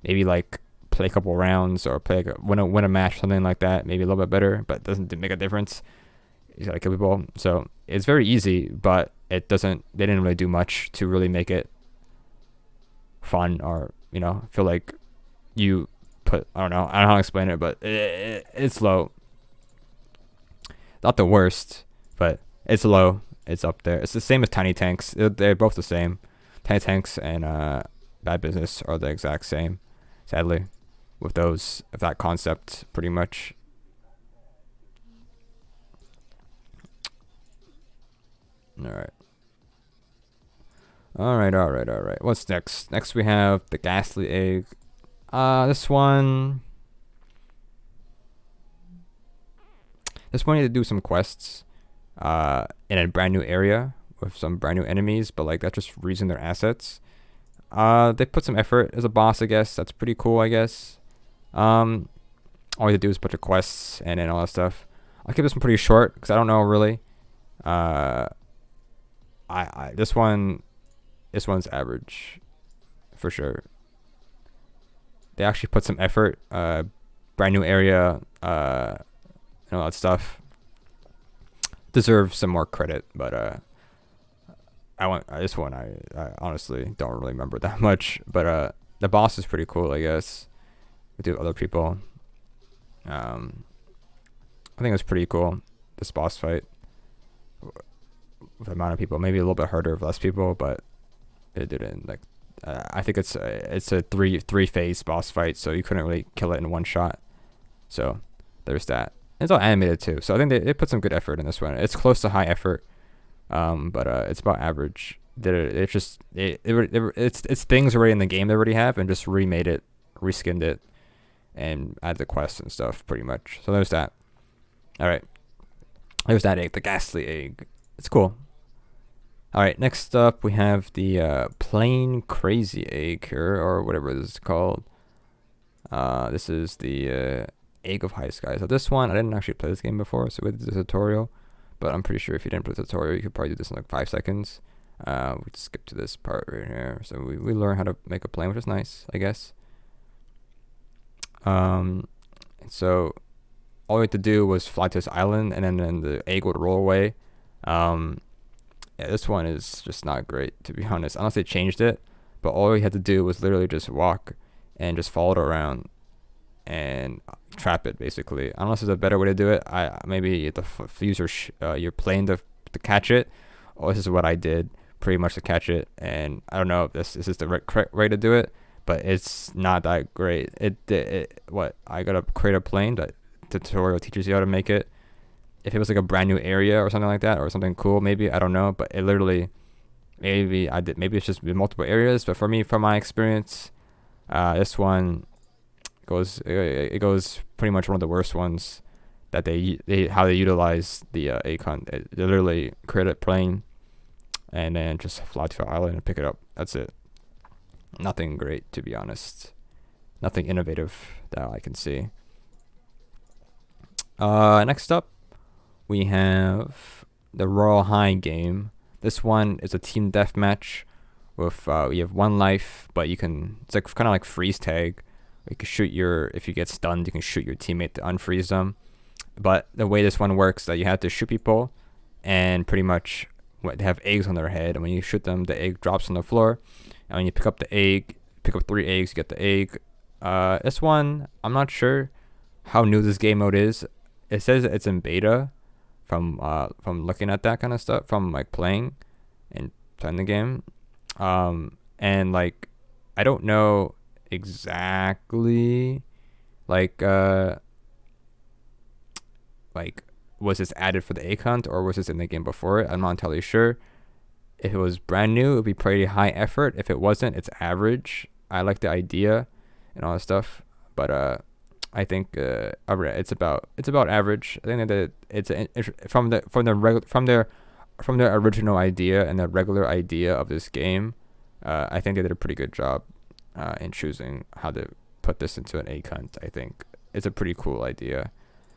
maybe like play a couple rounds or win a match, something like that. Maybe a little bit better, but it doesn't make a difference. You gotta kill people. So it's very easy, but it doesn't. They didn't really do much to really make it fun, or feel like you put. I don't know how to explain it, but it's low. Not the worst, but it's low. It's up there. It's the same as Tiny Tanks. They're both the same. Tiny Tanks and Bad Business are the exact same, sadly, with that concept, pretty much. All right. What's next? Next we have the Ghastly Egg. This one you need to do some quests in a brand new area with some brand new enemies, but like that's just reusing their assets. They put some effort as a boss, I guess. That's pretty cool, I guess. All you have to do is a bunch of quests and then all that stuff. I'll keep this one pretty short because I don't know really. This one's average for sure. They actually put some effort, brand new area, and all that stuff. Deserve some more credit, but this one I honestly don't really remember that much. But the boss is pretty cool, I guess. We do other people. I think it was pretty cool, this boss fight. With the amount of people, maybe a little bit harder with less people, but it didn't like. I think it's a three phase boss fight, so you couldn't really kill it in one shot. So there's that. It's all animated too, so I think they put some good effort in this one. It's close to high effort, but it's about average. It's things already in the game they already have, and just remade it, reskinned it, and added the quests and stuff pretty much. So there's that. All right, there's that egg, the Ghastly Egg. It's cool. All right, next up we have the Plain Crazy Egg here, or whatever this is called. This is the Egg of High Skies. So this one, I didn't actually play this game before, so we did the tutorial. But I'm pretty sure if you didn't play the tutorial, you could probably do this in like 5 seconds. We just skip to this part right here. So we learn how to make a plane, which is nice, I guess. So all we had to do was fly to this island, and then the egg would roll away. Yeah, this one is just not great, to be honest. Unless they changed it, but all we had to do was literally just walk and just follow it around and trap it, basically. Unless there's a better way to do it. Maybe you have to use your plane to catch it. Or this is what I did, pretty much, to catch it. And I don't know if this is the correct way to do it, but it's not that great. I gotta create a plane. That tutorial teaches you how to make it. If it was like a brand new area or something like that, or something cool, maybe, I don't know. But it literally, maybe it's just multiple areas. But for me, from my experience, this one goes pretty much one of the worst ones that how they utilize the egg hunt. They literally create a plane and then just fly to an island and pick it up. That's it. Nothing great, to be honest. Nothing innovative that I can see. Next up, we have the Royal High game. This one is a team deathmatch with you have 1 life, but it's like kind of like freeze tag. You can if you get stunned, you can shoot your teammate to unfreeze them. But the way this one works, that you have to shoot people and pretty much they have eggs on their head, and when you shoot them, the egg drops on the floor, and when you pick up the egg, pick up 3 eggs, you get the egg. This one, I'm not sure how new this game mode is. It says it's in beta from looking at that kind of stuff, from like playing the game. And like I don't know exactly like was this added for the egg hunt or was this in the game before it? I'm not entirely sure. If it was brand new, it would be pretty high effort. If it wasn't, it's average. I like the idea and all that stuff, but I think it's about average. I think that from their original idea and the regular idea of this game. I think they did a pretty good job in choosing how to put this into an egg hunt. I think it's a pretty cool idea.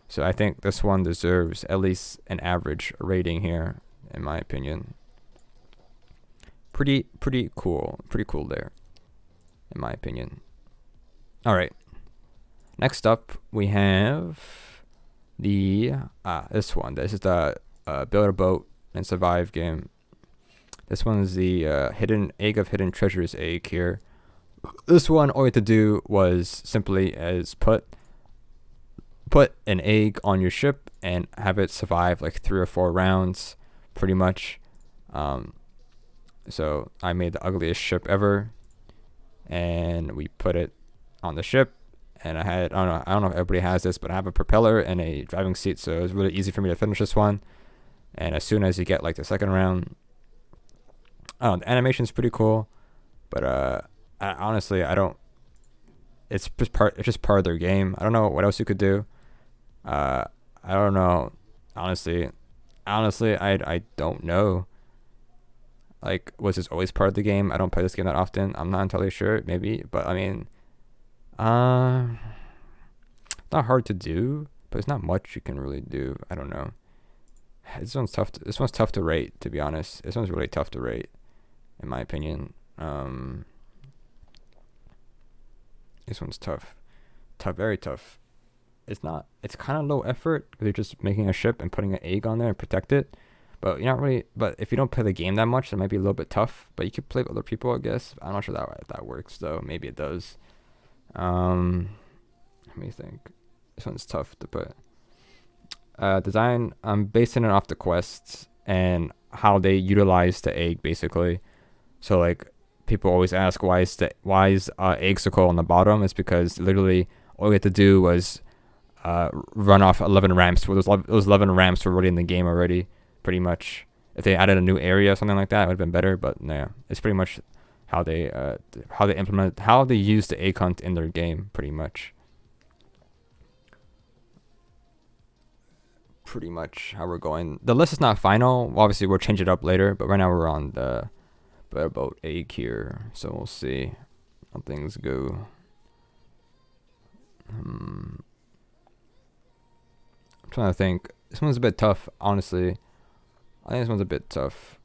So I think this one deserves at least an average rating here, in my opinion. Pretty cool there, in my opinion. All right. Next up, we have this one. This is the build a boat and survive game. This one is the hidden egg of hidden treasures egg here. This one, all you had to do was simply put an egg on your ship and have it survive like 3 or 4 rounds, pretty much. So I made the ugliest ship ever, and we put it on the ship. And I don't know if everybody has this, but I have a propeller and a driving seat, so it was really easy for me to finish this one. And as soon as you get like the second round, the animation's pretty cool, but honestly, I don't. It's just part of their game. I don't know what else you could do. I don't know. Honestly, I don't know. Like, was this always part of the game? I don't play this game that often. I'm not entirely sure. Maybe, but I mean, not hard to do, but it's not much you can really do. I don't know. This one's tough to rate, to be honest. This one's really tough to rate, in my opinion. This one's tough, very tough. It's kind of low effort because you're just making a ship and putting an egg on there and protect it. But you're not really. But if you don't play the game that much, it might be a little bit tough. But you could play with other people, I guess. I'm not sure that works though. Maybe it does. Let me think. This one's tough to put. Design. I'm basing it off the quests and how they utilize the egg, basically. So like, people always ask why is egg so cold on the bottom? It's because literally all we had to do was run off 11 ramps. Well, those 11 ramps were already in the game already, pretty much. If they added a new area or something like that, it would have been better. But no, it's pretty much how they use the egg hunt in their game, pretty much. Pretty much how we're going. The list is not final. Obviously, we'll change it up later. But right now we're on the about egg here, so we'll see how things go. I'm trying to think. This one's a bit tough, honestly. I think this one's a bit tough.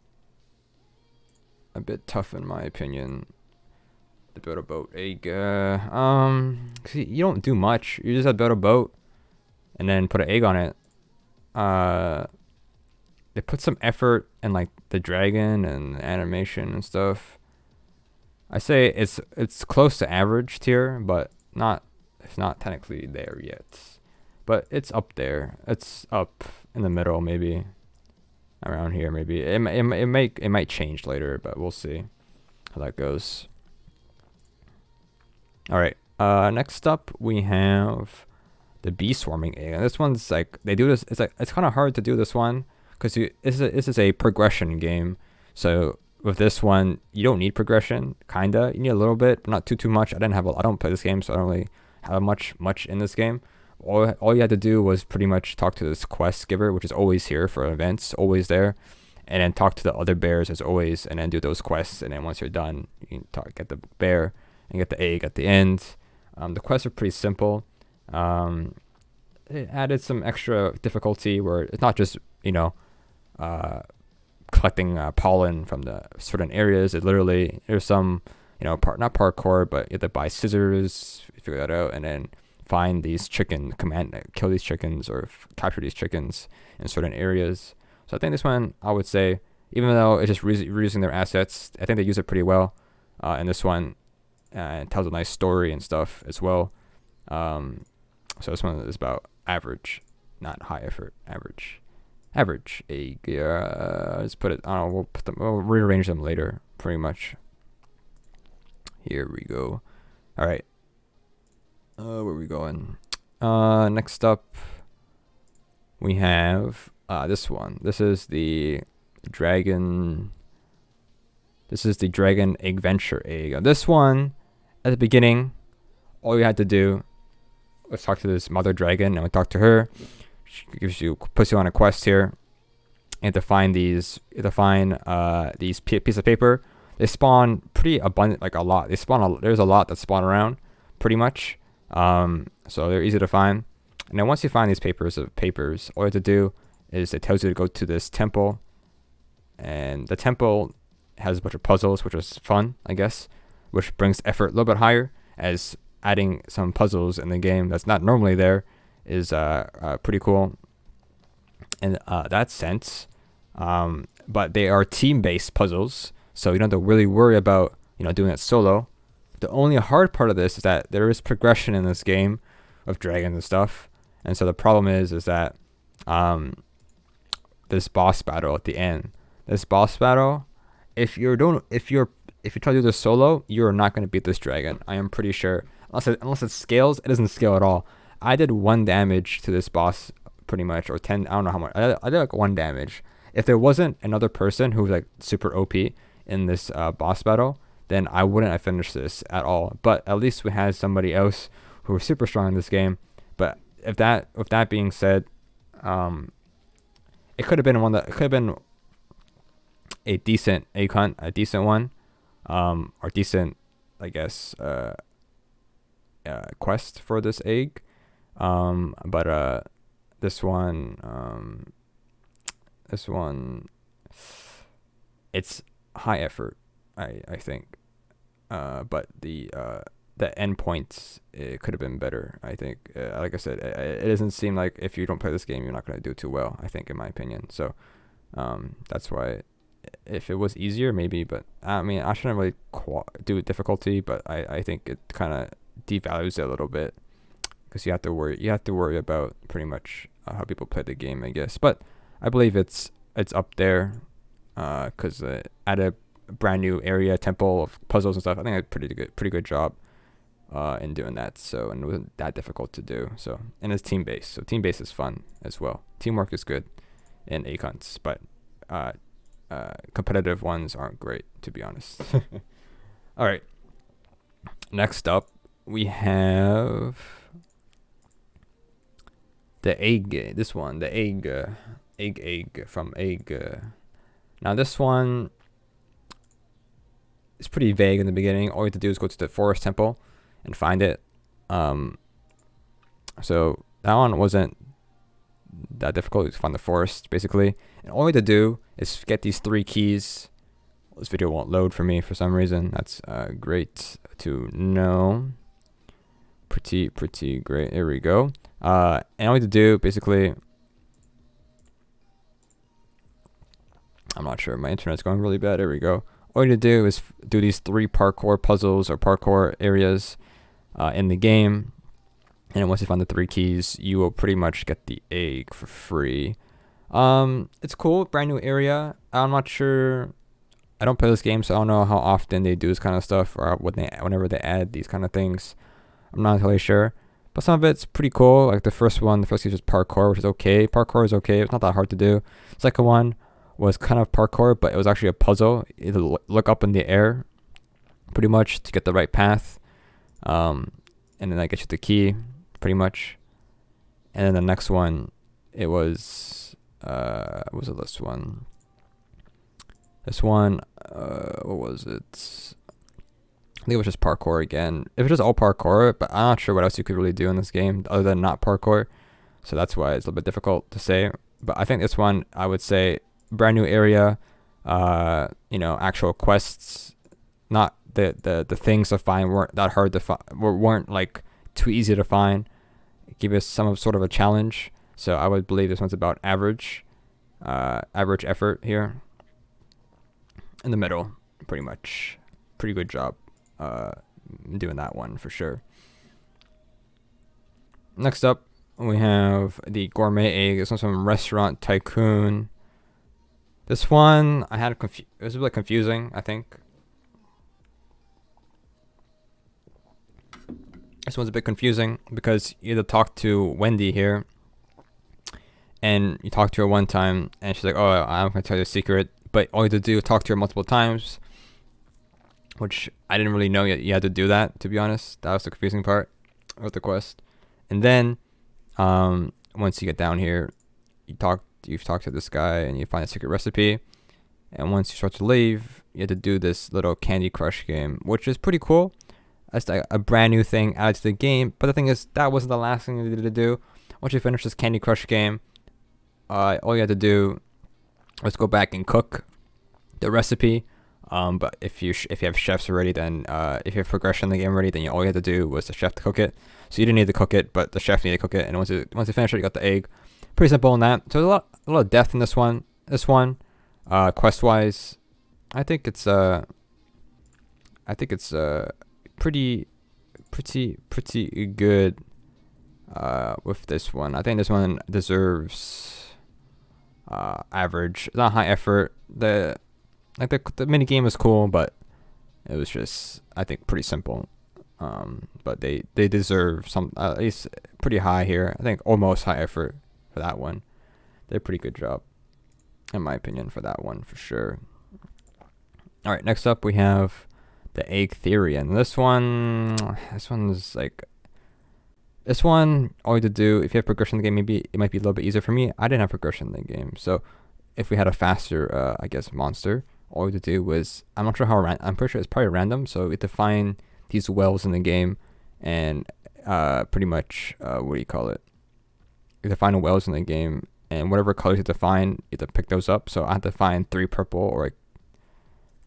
A bit tough in my opinion. To build a boat egg. See, you don't do much. You just have to build a boat and then put an egg on it. They put some effort in like the dragon and animation and stuff. I say it's close to average tier, but it's not technically there yet. But it's up there. It's up in the middle, maybe around here. Maybe it might change later, but we'll see how that goes. All right. Next up we have the bee swarming egg. And this one's like they do this. It's kind of hard to do this one because this is a progression game. So with this one, you don't need progression. Kinda, you need a little bit, but not too much. I don't play this game, so I don't really have much in this game. All you had to do was pretty much talk to this quest giver, which is always here for events, always there, and then talk to the other bears as always, and then do those quests. And then once you're done, you can get the bear and get the egg at the end. The quests are pretty simple. It added some extra difficulty where it's not just collecting pollen from the certain areas. It literally there's some not parkour, but you have to buy scissors, figure that out, and then find these kill these chickens or capture these chickens in certain areas. So I think this one, I would say, even though it's just reusing their assets, I think they use it pretty well. And this one it tells a nice story and stuff as well. So this one is about average, not high effort, average. Average egg. Let's put it. I don't know. We'll rearrange them later, pretty much. Here we go. All right. Where are we going? Next up, we have this one. This is the dragon. This is the dragon adventure egg. This one, at the beginning, all you had to do was talk to this mother dragon, and we talk to her. She puts you on a quest here. You have to find these. You have to find these piece of paper. They spawn pretty abundant, like a lot. There's a lot that spawn around, pretty much. So they're easy to find. And then once you find these papers, all you have to do is it tells you to go to this temple, and the temple has a bunch of puzzles, which is fun, I guess, which brings effort a little bit higher, as adding some puzzles in the game that's not normally there is pretty cool in that sense. But they are team-based puzzles, so you don't have to really worry about doing it solo. The only hard part of this is that there is progression in this game of dragons and stuff, and so the problem is that this boss battle at the end. This boss battle, if you try to do this solo, you're not going to beat this dragon. I am pretty sure, unless it scales. It doesn't scale at all. I did 1 damage to this boss, pretty much, or 10. I don't know how much. I did like 1 damage. If there wasn't another person who was like super OP in this boss battle, then I wouldn't have finished this at all. But at least we had somebody else who was super strong in this game. But with that being said, it could have been a decent egg hunt, a decent one, or decent, I guess, quest for this egg. But this one, it's high effort, I think. But the endpoints, it could have been better, I think. Like I said, it doesn't seem like if you don't play this game, you're not going to do too well, I think, in my opinion. So that's why, if it was easier, maybe. But I mean, I shouldn't really do difficulty, but I think it kind of devalues it a little bit, because you have to worry about pretty much how people play the game, I guess. But I believe it's up there, because at a brand new area, temple of puzzles and stuff, I think I did a pretty good job in doing that. So, and it wasn't that difficult to do. So, and it's team based, so team based is fun as well. Teamwork is good in egg hunts, but competitive ones aren't great, to be honest. All right, next up we have the egg. This one, the egg from egg. Now this one is pretty vague in the beginning. All you have to do is go to the forest temple and find it. So that one wasn't that difficult. To find the forest, basically, and all you have to do is get these 3 keys. This video won't load for me for some reason. That's great to know. Pretty great. There we go. And all you have to do, basically, I'm not sure. My internet's going really bad. There we go. All you have to do is do these 3 parkour puzzles or parkour areas in the game. And then once you find the 3 keys, you will pretty much get the egg for free. It's cool. Brand new area. I'm not sure. I don't play this game, so I don't know how often they do this kind of stuff, or whenever they add these kind of things. I'm not entirely sure. But some of it's pretty cool. Like the first key is just parkour, which is okay. Parkour is okay. It's not that hard to do. Second one was kind of parkour, but it was actually a puzzle. You had to look up in the air, pretty much, to get the right path. And then that gets you the key, pretty much. And then the next one, it was, what was this one? This one, what was it? I think it was just parkour again. It was just all parkour, but I'm not sure what else you could really do in this game other than not parkour. So that's why it's a little bit difficult to say. But I think this one, I would say, brand new area, actual quests, not the things to find weren't that hard to find, weren't like too easy to find. Give us some sort of a challenge. So I would believe this one's about average. average effort here. In the middle, pretty much. Pretty good job doing that one for sure. Next up, we have the Gourmet Egg. This one's from Restaurant Tycoon. This one, it was a bit confusing, I think. This one's a bit confusing because you either talk to Wendy here, and you talk to her one time, and she's like, "Oh, I'm gonna tell you a secret," but all you have to do is talk to her multiple times, which I didn't really know you had to do that. To be honest, that was the confusing part of the quest. And then, once you get down here, you've talked to this guy, and you find a secret recipe. And once you start to leave, you have to do this little Candy Crush game, which is pretty cool. That's like a brand new thing added to the game. But the thing is, that wasn't the last thing you needed to do. Once you finish this Candy Crush game, all you had to do was go back and cook the recipe. But if you have chefs already, then if you have progression in the game already, then all you had to do was the chef to cook it. So you didn't need to cook it, but the chef needed to cook it. And once you finish it, you got the egg. Pretty simple in that. So there's a lot of depth in this one. Quest wise, I think it's pretty good with this one. I think this one deserves average. Not high effort. The mini game was cool, but it was just, I think, pretty simple. But they deserve some, at least pretty high here. I think almost high effort for that one. They did a pretty good job, in my opinion, for that one for sure. All right, next up we have the Egg Theory, and this one all you have to do, if you have progression in the game, maybe it might be a little bit easier for me. I didn't have progression in the game, so if we had a faster monster, all you have to do was, I'm not sure how I'm pretty sure it's probably random, so we have to find these wells in the game, and pretty much what do you call it, you have to find wells in the game, and whatever colors you have to find, you have to pick those up. So I had to find 3 purple, or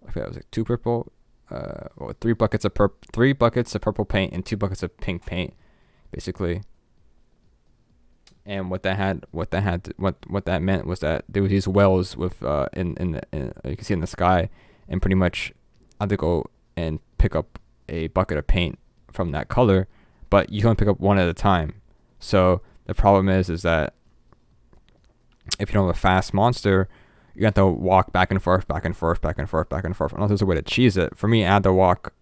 I forget, it was 2 purple, or 3 buckets of purple paint and 2 buckets of pink paint, basically. And what that meant was that there were these wells with in you can see in the sky, and pretty much I had to go and pick up a bucket of paint from that color, but you can only pick up one at a time. So the problem is that if you don't have a fast monster, you have to walk back and forth, unless there's a way to cheese it. For me, I had to walk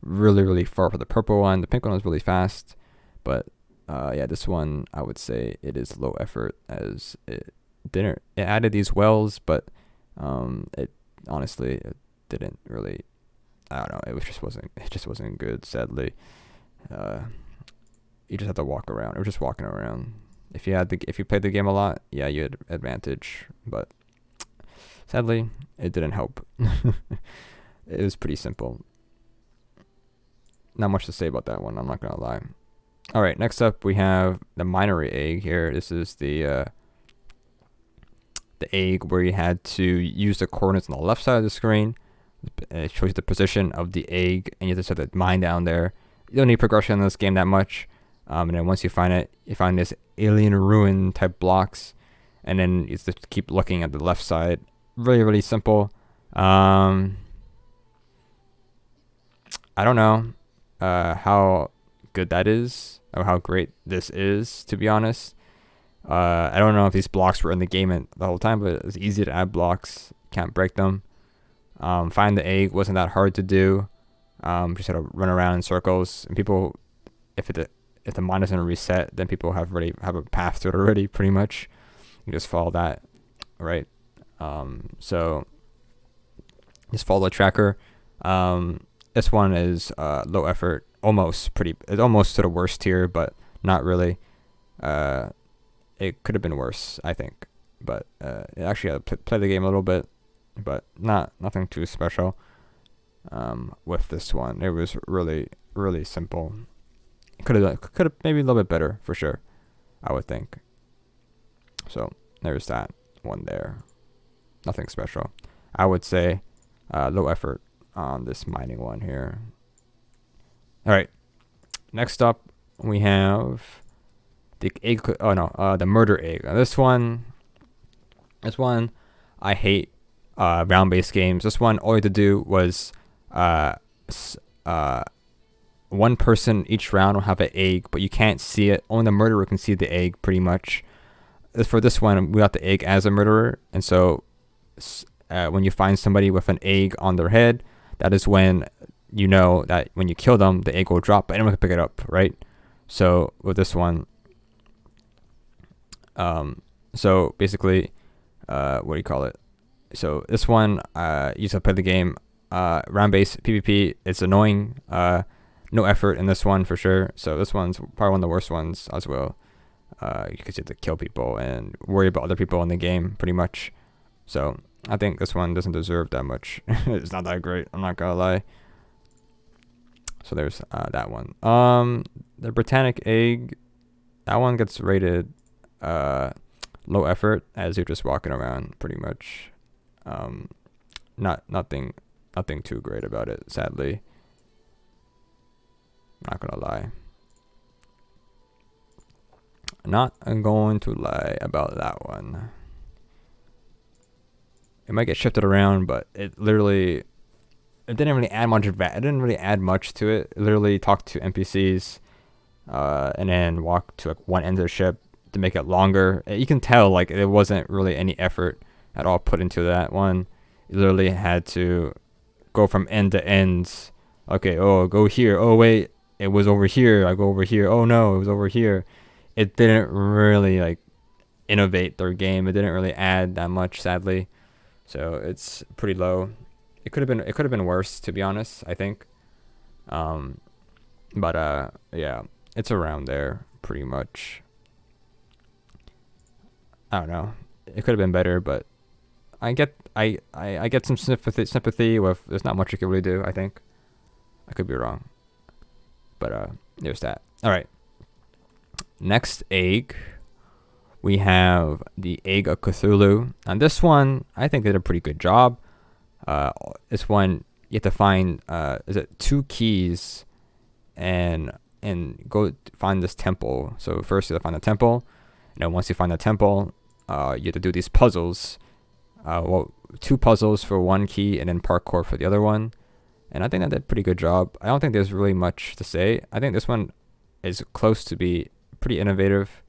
really, really far for the purple one. The pink one was really fast, but yeah, this one, I would say it is low effort, as it added these wells, but it honestly, it didn't really, I don't know, it just wasn't good, sadly. You just have to walk around. It was just walking around. If you played the game a lot, yeah, you had advantage, but sadly, it didn't help. It was pretty simple. Not much to say about that one, I'm not gonna lie. All right, next up we have the Binary Egg here. This is the egg where you had to use the coordinates on the left side of the screen. It shows you the position of the egg, and you just have to mine down there. You don't need progression in this game that much. And then once you find it, you find this alien ruin type blocks, and then you just keep looking at the left side. Really, really simple. I don't know how good that is, or how great this is, to be honest. I don't know if these blocks were in the game the whole time, but it's easy to add blocks. Can't break them. Find the egg wasn't that hard to do. Just had to run around in circles, and people, if the mine doesn't reset, then people have a path to it already, pretty much. You just follow that, right? So just follow the tracker. This one is low effort, it's almost to the worst tier, but not really. It could have been worse, I think, but it actually had to play the game a little bit, but nothing too special. With this one, it was really, really simple. Could have maybe a little bit better for sure, I would think. So there's that one there. Nothing special. I would say low effort on this mining one here. All right. Next up, we have the egg. The murder egg. Now, this one, This one, I hate round-based games. This one, all you had to do was uh, one person each round will have an egg, but you can't see it. Only the murderer can see the egg, pretty much. For this one, we got the egg as a murderer, and so when you find somebody with an egg on their head, that is when you know that when you kill them, the egg will drop, but anyone can pick it up, right? So with this one, so basically, what do you call it? So this one, you just play the game, round-based PvP. It's annoying, no effort in this one for sure. So this one's probably one of the worst ones as well. Because you have to kill people and worry about other people in the game, pretty much. So I think this one doesn't deserve that much. It's not that great, I'm not gonna lie. So there's that one. The Britannic Egg, that one gets rated low effort, as you're just walking around, pretty much. Nothing too great about it, sadly. Not gonna lie. Not going to lie about that one. It might get shifted around, but it didn't really add much of that. It didn't really add much to it. It literally talked to NPCs, and then walk to like one end of the ship to make it longer. You can tell like there wasn't really any effort at all put into that one. You literally had to go from end to end. Okay, oh, go here. Oh wait, it was over here. I go over here. Oh no, it was over here. It didn't really like innovate their game. It didn't really add that much, sadly. So it's pretty low. It could have been worse, to be honest, I think. But yeah, it's around there pretty much. I don't know. It could have been better, but I get some sympathy with there's not much you can really do, I think. I could be wrong. But there's that. All right. Next egg, we have the Egg of Cthulhu. And this one, I think did a pretty good job. This one, you have to find, is it 2 keys and go find this temple. So first you have to find the temple. And then once you find the temple, you have to do these puzzles. 2 puzzles for 1 key and then parkour for the other one. And I think that did a pretty good job. I don't think there's really much to say. I think this one is close to be pretty innovative,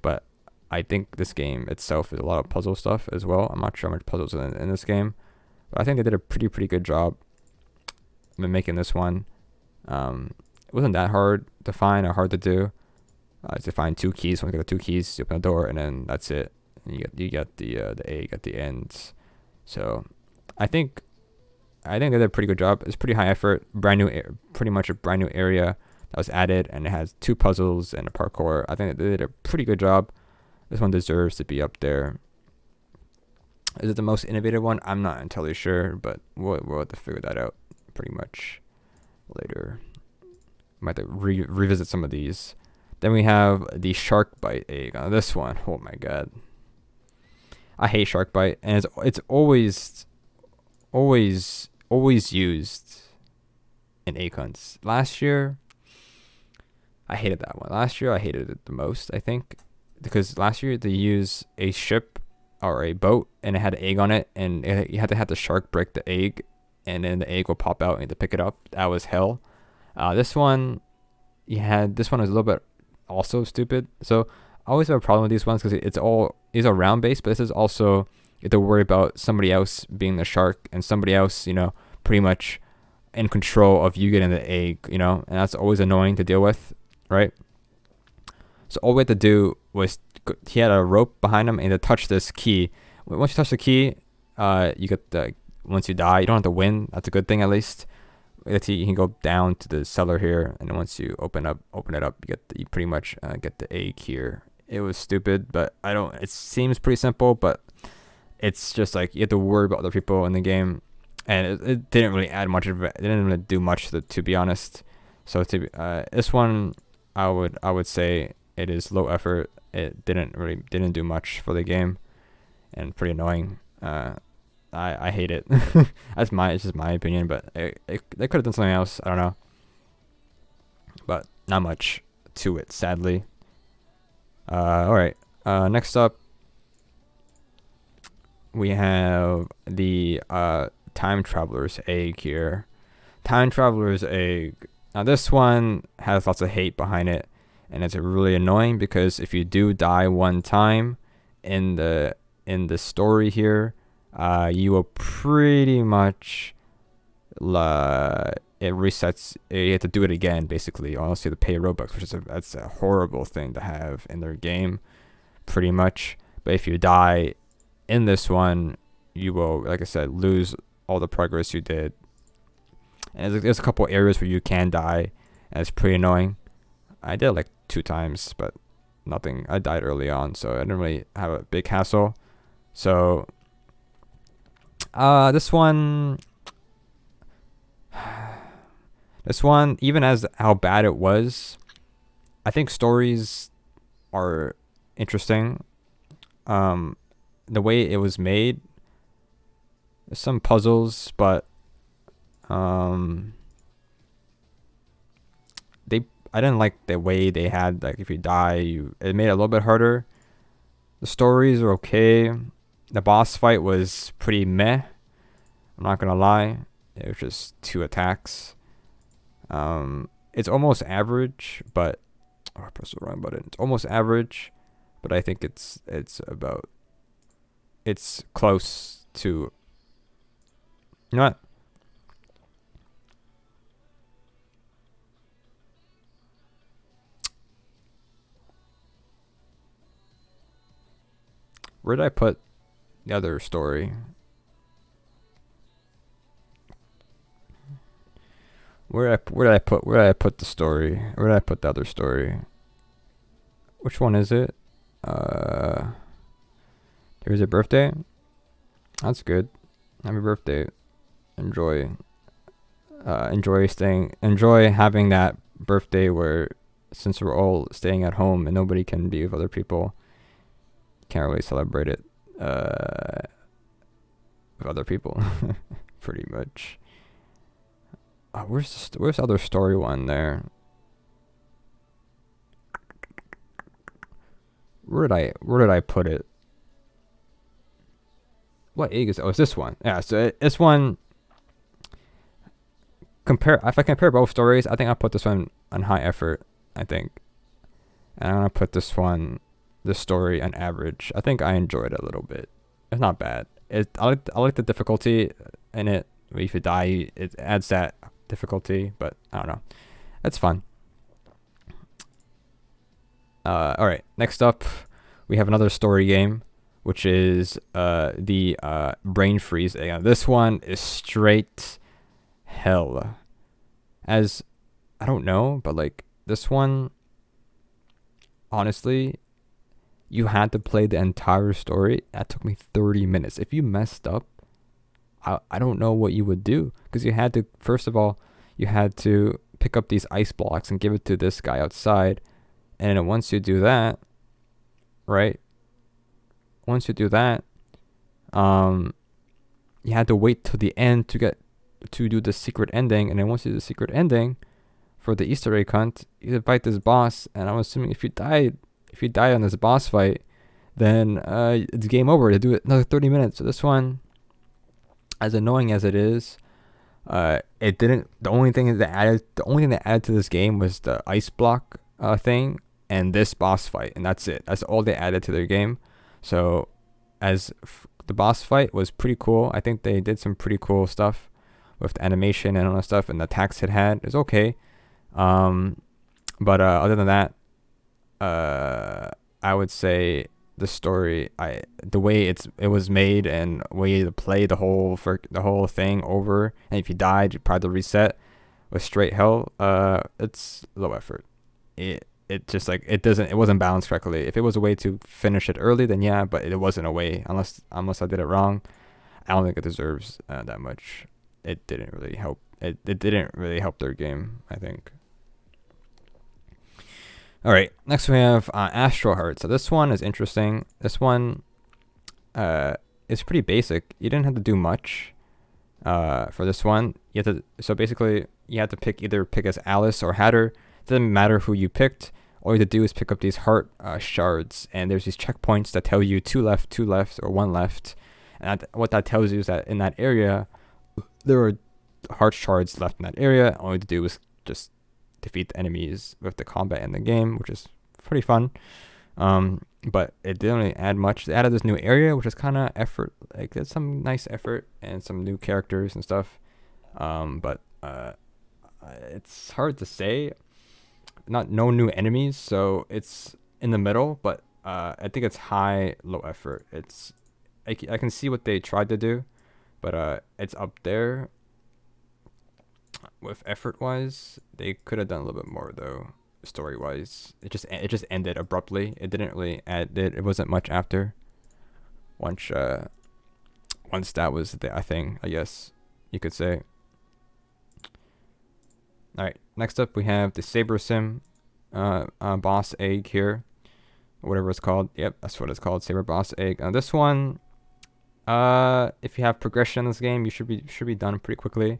but I think this game itself is a lot of puzzle stuff as well. I'm not sure how much puzzles in this game, but I think they did a pretty good job in making this one. It wasn't that hard to find or hard to do. To find 2 keys. When you get the 2 keys, you open the door, and then that's it. And you get the egg at the end. So I think they did a pretty good job. It's pretty high effort, pretty much a brand new area that was added, and it has 2 puzzles and a parkour. I think they did a pretty good job. This one deserves to be up there. Is it the most innovative one? I'm not entirely sure, but we'll have to figure that out pretty much later. Might have to revisit some of these. Then we have the shark bite egg. On this one, oh my god, I hate shark bite, and it's always used in egg hunts. Last year, I hated that one. Last year, I hated it the most, I think, because last year they used a ship or a boat, and it had an egg on it, and you had to have the shark break the egg, and then the egg will pop out, and you had to pick it up. That was hell. This one was a little bit also stupid. So I always have a problem with these ones because these are round based, but this is also, you have to worry about somebody else being the shark and somebody else, pretty much in control of you getting the egg, and that's always annoying to deal with, right? So all we had to do was, he had a rope behind him and to touch this key. Once you touch the key, you get once you die, you don't have to win. That's a good thing, at least. You can go down to the cellar here, and once you open it up, you pretty much get the egg here. It was stupid, but it seems pretty simple, but it's just like you have to worry about other people in the game, and it didn't really add much of it. It didn't really do much to be honest. So this one, I would say it is low effort. It didn't do much for the game, and pretty annoying. I hate it. It's just my opinion, but they could have done something else. I don't know, but not much to it, sadly. All right. Next up, we have the Time Traveler's Egg here. Time Traveler's Egg. Now this one has lots of hate behind it, and it's really annoying because if you do die one time in the story here, you will pretty much it resets. You have to do it again basically, or else you have to pay Robux, which is that's a horrible thing to have in their game, pretty much. But if you die in this one, you will, like I said, lose all the progress you did. And there's a couple areas where you can die, and it's pretty annoying. I did it like 2 times, but nothing. I died early on, so I didn't really have a big hassle. So this one, even as how bad it was, I think stories are interesting. The way it was made, there's some puzzles, but I didn't like the way they had, like, if you die, it made it a little bit harder. The stories are okay. The boss fight was pretty meh. I'm not gonna lie. It was just 2 attacks. It's almost average, but I pressed the wrong button. It's almost average, but I think it's close to. You know what? Where did I put the other story? Where did I put the story? Where did I put the other story? Which one is it? There's a birthday. That's good. Happy birthday. Enjoy having that birthday where, since we're all staying at home and nobody can be with other people, can't really celebrate it with other people. Pretty much. Where's the other story one there? Where did I put it? What egg is? Oh, it's this one. Yeah, so this one. If I compare both stories, I think I'll put this one on high effort. I think, and I'm gonna put this story on average. I think I enjoyed it a little bit. It's not bad. I like the difficulty in it. If you die, it adds that difficulty, but I don't know. It's fun. All right. Next up, we have another story game, which is the Brain Freeze Egg. This one is straight hell. As I don't know, but like this one, honestly, you had to play the entire story. That took me 30 minutes. If you messed up, I don't know what you would do, because you had to, first of all, you had to pick up these ice blocks and give it to this guy outside. And then once you do that, right? Once you do that, you had to wait till the end to do the secret ending. And then once you do the secret ending for the Easter egg hunt, you fight this boss. And I'm assuming if you die on this boss fight, then it's game over. To do it another 30 minutes. So this one, as annoying as it is, it didn't. The only thing that added to this game was the ice block thing and this boss fight, and that's it. That's all they added to their game. So, the boss fight was pretty cool. I think they did some pretty cool stuff with the animation and all that stuff, and the attacks it had is okay. But other than that, I would say the story, the way it was made and way to play the whole thing over, and if you died, you probably reset, was straight hell. It's low effort. It just like it wasn't balanced correctly. If it was a way to finish it early, then yeah, but it wasn't a way. Unless I did it wrong, I don't think it deserves that much. It didn't really help. It didn't really help their game, I think. All right, next we have Astro Heart. So this one is interesting. This one is pretty basic. You didn't have to do much for this one. So basically, you had to pick as Alice or Hatter. It doesn't matter who you picked. All you have to do is pick up these heart shards, and there's these checkpoints that tell you 2 left, 2 left, or 1 left. And what that tells you is that in that area, there are heart shards left in that area. All you have to do is just defeat the enemies with the combat in the game, which is pretty fun. But it didn't really add much. They added this new area, which is kind of effort. Like, there's some nice effort and some new characters and stuff. But it's hard to say. No new enemies, so it's in the middle. But I think it's low effort. I can see what they tried to do, but it's up there. With effort wise, they could have done a little bit more though. Story wise, it just ended abruptly. It didn't really add. It wasn't much after. Once that was the thing, I guess you could say. All right, next up we have the Saber Sim Boss Egg here, whatever it's called. Yep, that's what it's called, Sabre Boss Egg. This one, if you have progression in this game, you should be done pretty quickly,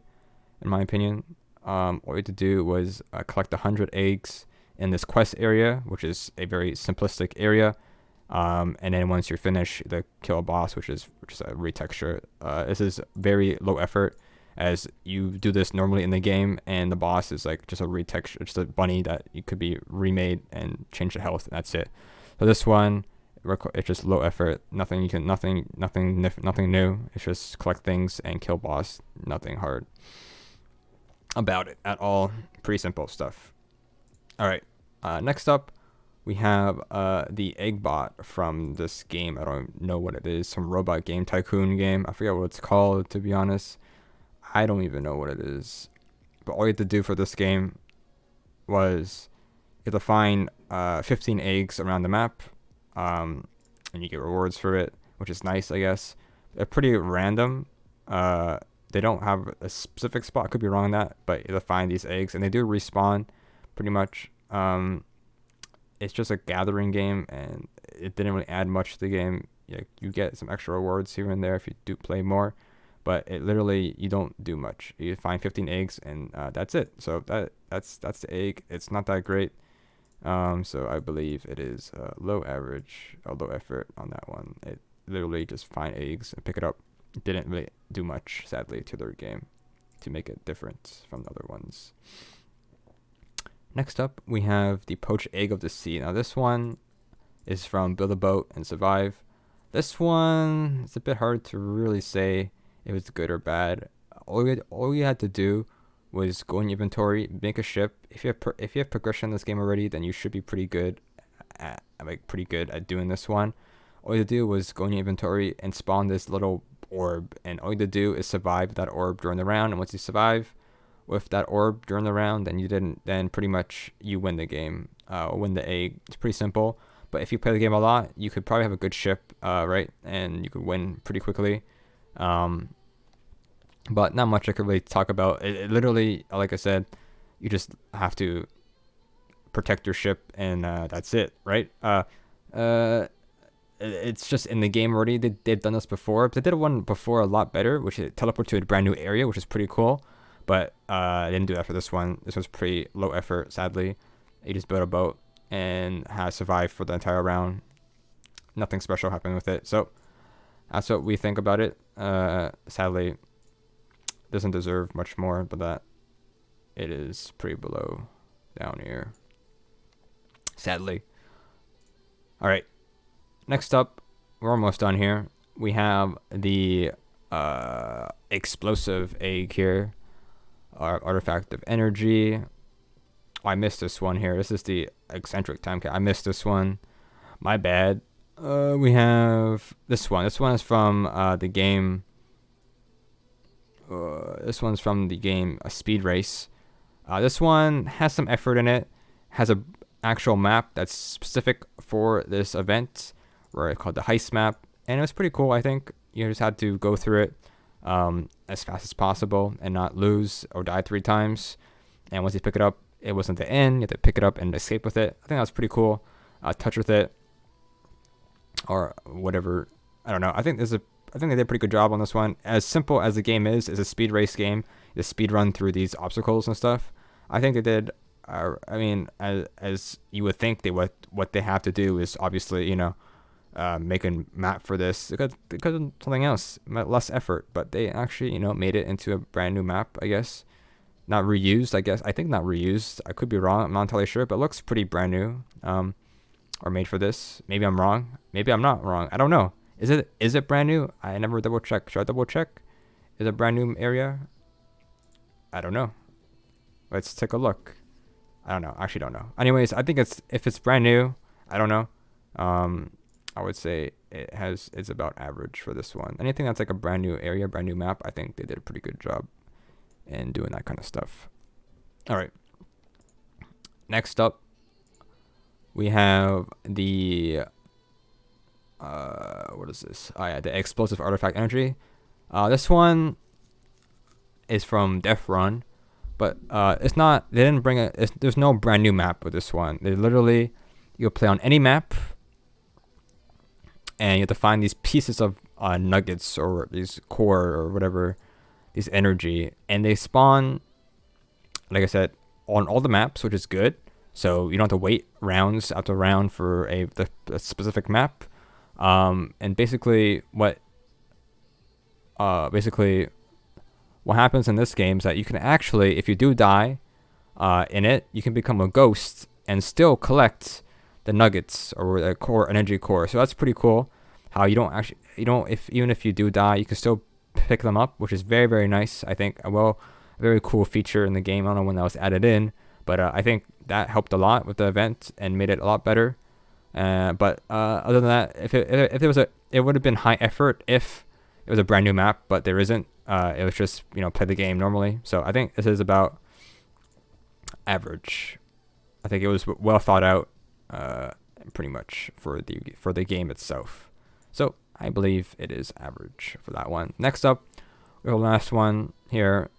in my opinion. All you had to do was collect 100 eggs in this quest area, which is a very simplistic area. And then once you're finished, the kill a boss, which is a retexture. This is very low effort, as you do this normally in the game, and the boss is like just a retexture, just a bunny that you could be remade and change the health. And that's it. So this one, it's just low effort. Nothing new. It's just collect things and kill boss. Nothing hard about it at all. Pretty simple stuff. All right. Next up, we have the egg bot from this game. I don't know what it is. Some robot game, tycoon game. I forget what it's called, to be honest. I don't even know what it is. But all you had to do for this game was you have to find 15 eggs around the map, and you get rewards for it, which is nice, I guess. They're pretty random. They don't have a specific spot. Could be wrong on that, but you have to find these eggs, and they do respawn pretty much. It's just a gathering game, and it didn't really add much to the game. You get some extra rewards here and there if you do play more, but it literally, you don't do much. You find 15 eggs, and that's it. So that's the egg. It's not that great. So I believe it is low average, or low effort on that one. It literally just find eggs and pick it up. It didn't really do much, sadly, to their game to make it different from the other ones. Next up, we have the Poached Egg of the Sea. Now this one is from Build a Boat and Survive. This one, it's a bit hard to really say if it's good or bad. All you had to do was go in your inventory, make a ship. If you have progression in this game already, then you should be pretty good at doing this one. All you had to do was go in your inventory and spawn this little orb, and all you had to do is survive that orb during the round. And once you survive with that orb during the round, then pretty much you win the game, win the egg. It's pretty simple. But if you play the game a lot, you could probably have a good ship, right? And you could win pretty quickly. But not much I could really talk about. It literally, like I said, you just have to protect your ship, and that's it, right? It's just in the game already. They've done this before. They did one before a lot better, which is teleport to a brand new area, which is pretty cool. But I didn't do that for this one. This was pretty low effort, sadly. You just built a boat and has survived for the entire round. Nothing special happened with it. So that's what we think about it. Sadly, doesn't deserve much more, but that it is pretty below down here. Sadly. All right. Next up, we're almost done here. We have the explosive egg here. Artifact of energy. Oh, I missed this one here. This is the eccentric time cap. I missed this one. My bad. We have this one. This one is from the game. This one's from the game Speed Race. This one has some effort in it. Has a actual map that's specific for this event, where it's called the heist map, and it was pretty cool. I think you just had to go through it as fast as possible and not lose or die 3 times. And once you pick it up, it wasn't the end. You have to pick it up and escape with it. I think that was pretty cool. Touch with it or whatever. I don't know. I think they did a pretty good job on this one. As simple as the game is a speed race game. You speed run through these obstacles and stuff. I think they did. I mean, as you would think, what they have to do is obviously, making map for this. They could have something else, less effort, but they actually, made it into a brand new map, I guess. Not reused, I guess. I think not reused. I could be wrong. I'm not entirely sure, but it looks pretty brand new. Or made for this. Maybe I'm wrong. Maybe I'm not wrong. I don't know. Is it brand new? I never double check. Should I double check? Is it a brand new area? I don't know. Let's take a look. I don't know. I actually don't know. Anyways, I think if it's brand new, I don't know. I would say it's about average for this one. Anything that's like a brand new area, brand new map, I think they did a pretty good job in doing that kind of stuff. All right. Next up, we have the what is this? Oh yeah, the explosive artifact energy. This one is from Death Run, but it's not. They didn't bring it. There's no brand new map with this one. They literally, you'll play on any map, and you have to find these pieces of nuggets or these core or whatever, these energy, and they spawn, like I said, on all the maps, which is good. So you don't have to wait rounds after round for a specific map. And basically what happens in this game is that you can actually, if you do die in it, you can become a ghost and still collect the nuggets or the core energy core. So that's pretty cool. How even if you do die, you can still pick them up, which is very, very nice. I think a very cool feature in the game. I don't know when that was added in, but I think that helped a lot with the event and made it a lot better. But other than that, if it would have been high effort if it was a brand new map, but there isn't. It was just play the game normally. So I think this is about average. I think it was well thought out, pretty much for the game itself. So I believe it is average for that one. Next up, we have the last one here.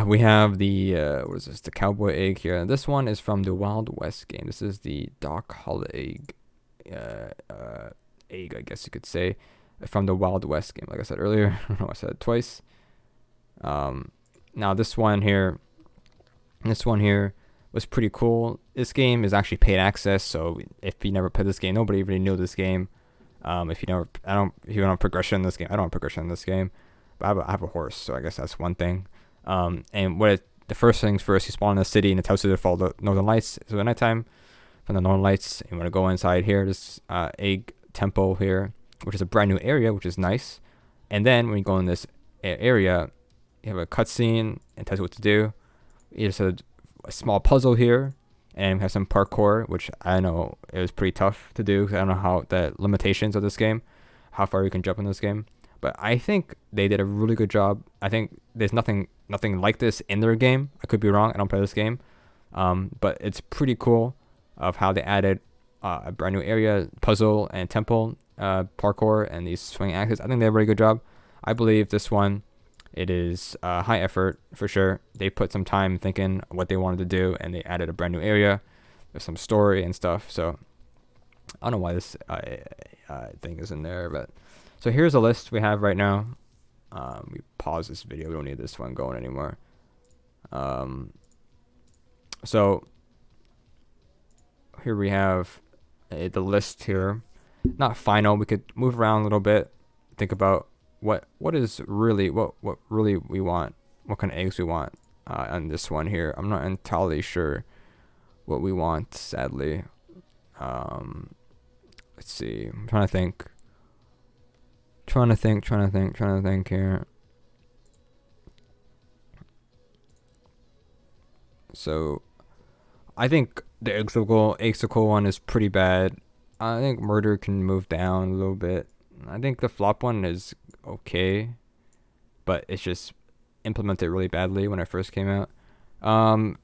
We have the what is this? The cowboy egg here. And this one is from the Wild West game. This is the Doc Holliday egg, I guess you could say, from the Wild West game. Like I said earlier, I don't know, I said it twice. Now this one here was pretty cool. This game is actually paid access, so if you never played this game, nobody really knew this game. If you don't have progression in this game, I don't have progression in this game, but I have a horse, so I guess that's one thing. And the first things first, you spawn in the city and it tells you to follow the northern lights. So at nighttime, from the northern lights, you want to go inside here, this egg temple here, which is a brand new area, which is nice. And then when you go in this area, you have a cutscene and tells you what to do. You just have a small puzzle here, and we have some parkour, which I know it was pretty tough to do. 'Cause I don't know how the limitations of this game, how far you can jump in this game. But I think they did a really good job. I think there's nothing like this in their game. I could be wrong. I don't play this game. But it's pretty cool of how they added a brand new area, puzzle, and temple parkour, and these swing axes. I think they did a really good job. I believe this one, it is high effort for sure. They put some time thinking what they wanted to do, and they added a brand new area. There's some story and stuff. So I don't know why this thing is in there, but so here's a list we have right now. We pause this video. We don't need this one going anymore. So here we have the list here. Not final. We could move around a little bit. Think about what really we want. What kind of eggs we want on this one here. I'm not entirely sure what we want, sadly. Let's see. I'm trying to think. Trying to think here. So I think the Exical one is pretty bad. I think Murder can move down a little bit. I think the Flop one is okay, but it's just implemented really badly when it first came out. I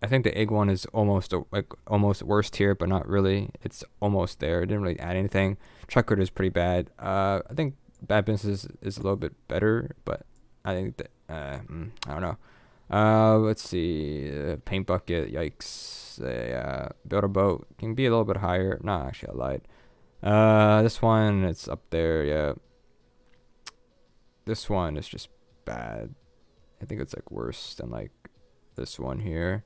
think the Egg one is almost worst tier, but not really. It's almost there. It didn't really add anything. Checkered is pretty bad. I think Bad Business is a little bit better, but I think that I don't know. Let's see. Paint Bucket, yikes. Build a Boat can be a little bit higher. No, actually, I lied. This one, it's up there. Yeah. This one is just bad. I think it's like worse than like this one here.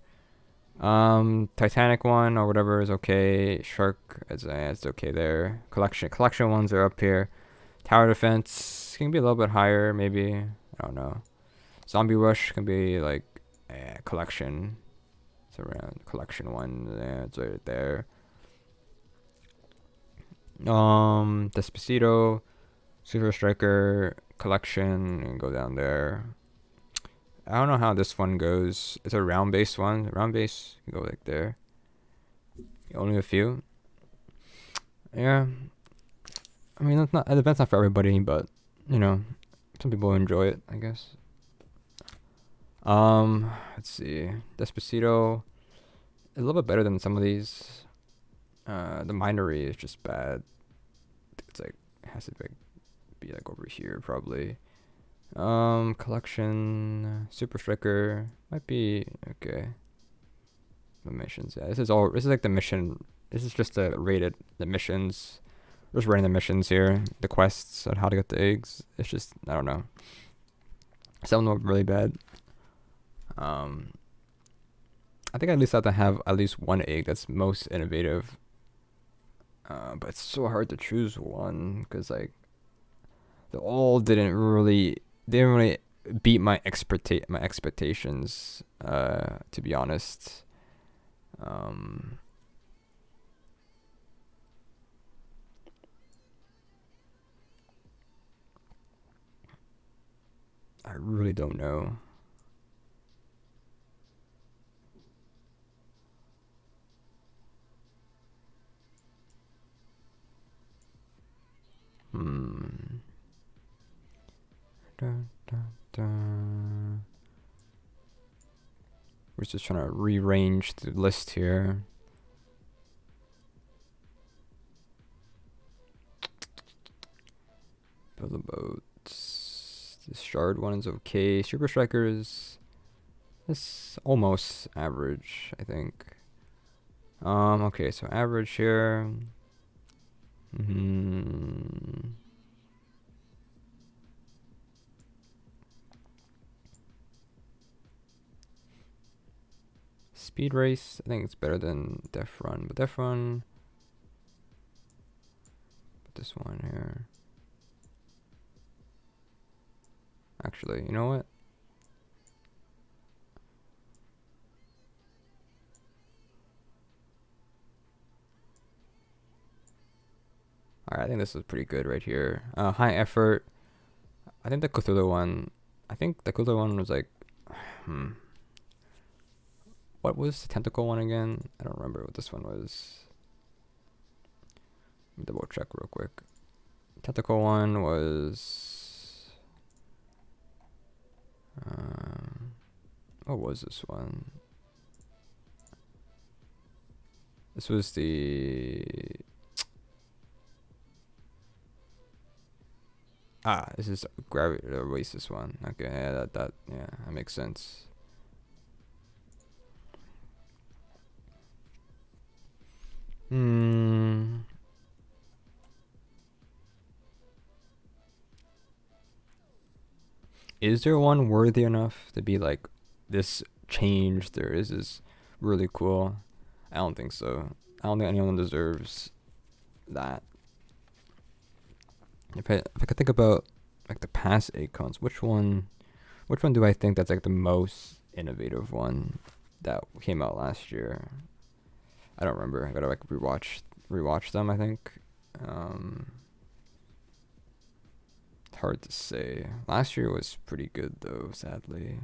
Titanic one or whatever is okay. Shark is it's okay there. Collection ones are up here. Tower defense can be a little bit higher, maybe. I don't know. Zombie rush can be like collection. It's around collection one. Yeah, it's right there. Despacito, Super Striker, collection, and go down there. I don't know how this one goes. It's a round base one. Round base, you go like there. Only a few. Yeah. I mean, it's not. The event's not for everybody, but you know, some people enjoy it, I guess. Let's see. Despacito, a little bit better than some of these. The Minery is just bad. It's like it has to be like over here probably. Collection, Super Striker might be okay. The missions, yeah. This is like the mission. This is just the missions. Just running the missions here, the quests on how to get the eggs. It's just I don't know. Some of them are really bad. I think at least I have to have at least one egg that's most innovative. But it's so hard to choose one because like they all didn't really beat my expectations. To be honest. I really don't know. We're just trying to rearrange the list here. Build a boat. This shard one is okay. Super Strikers. It's almost average, I think. Okay, so average here. Speed race, I think it's better than Def Run, but Def Run. Put this one here. Actually, you know what? Alright, I think this is pretty good right here. High effort. I think the Cthulhu one was like, what was the tentacle one again? I don't remember what this one was. Let me double check real quick. Tentacle one was... what was this one? This was the... this is Gravity Oasis one. Okay, yeah, that makes sense. Is there one worthy enough to be like this change? There is really cool. I don't think so. I don't think anyone deserves that. If I could think about like the past egg cones, which one do I think that's like the most innovative one that came out last year? I don't remember. I gotta like rewatch them, I think. Hard to say. Last year was pretty good though, sadly.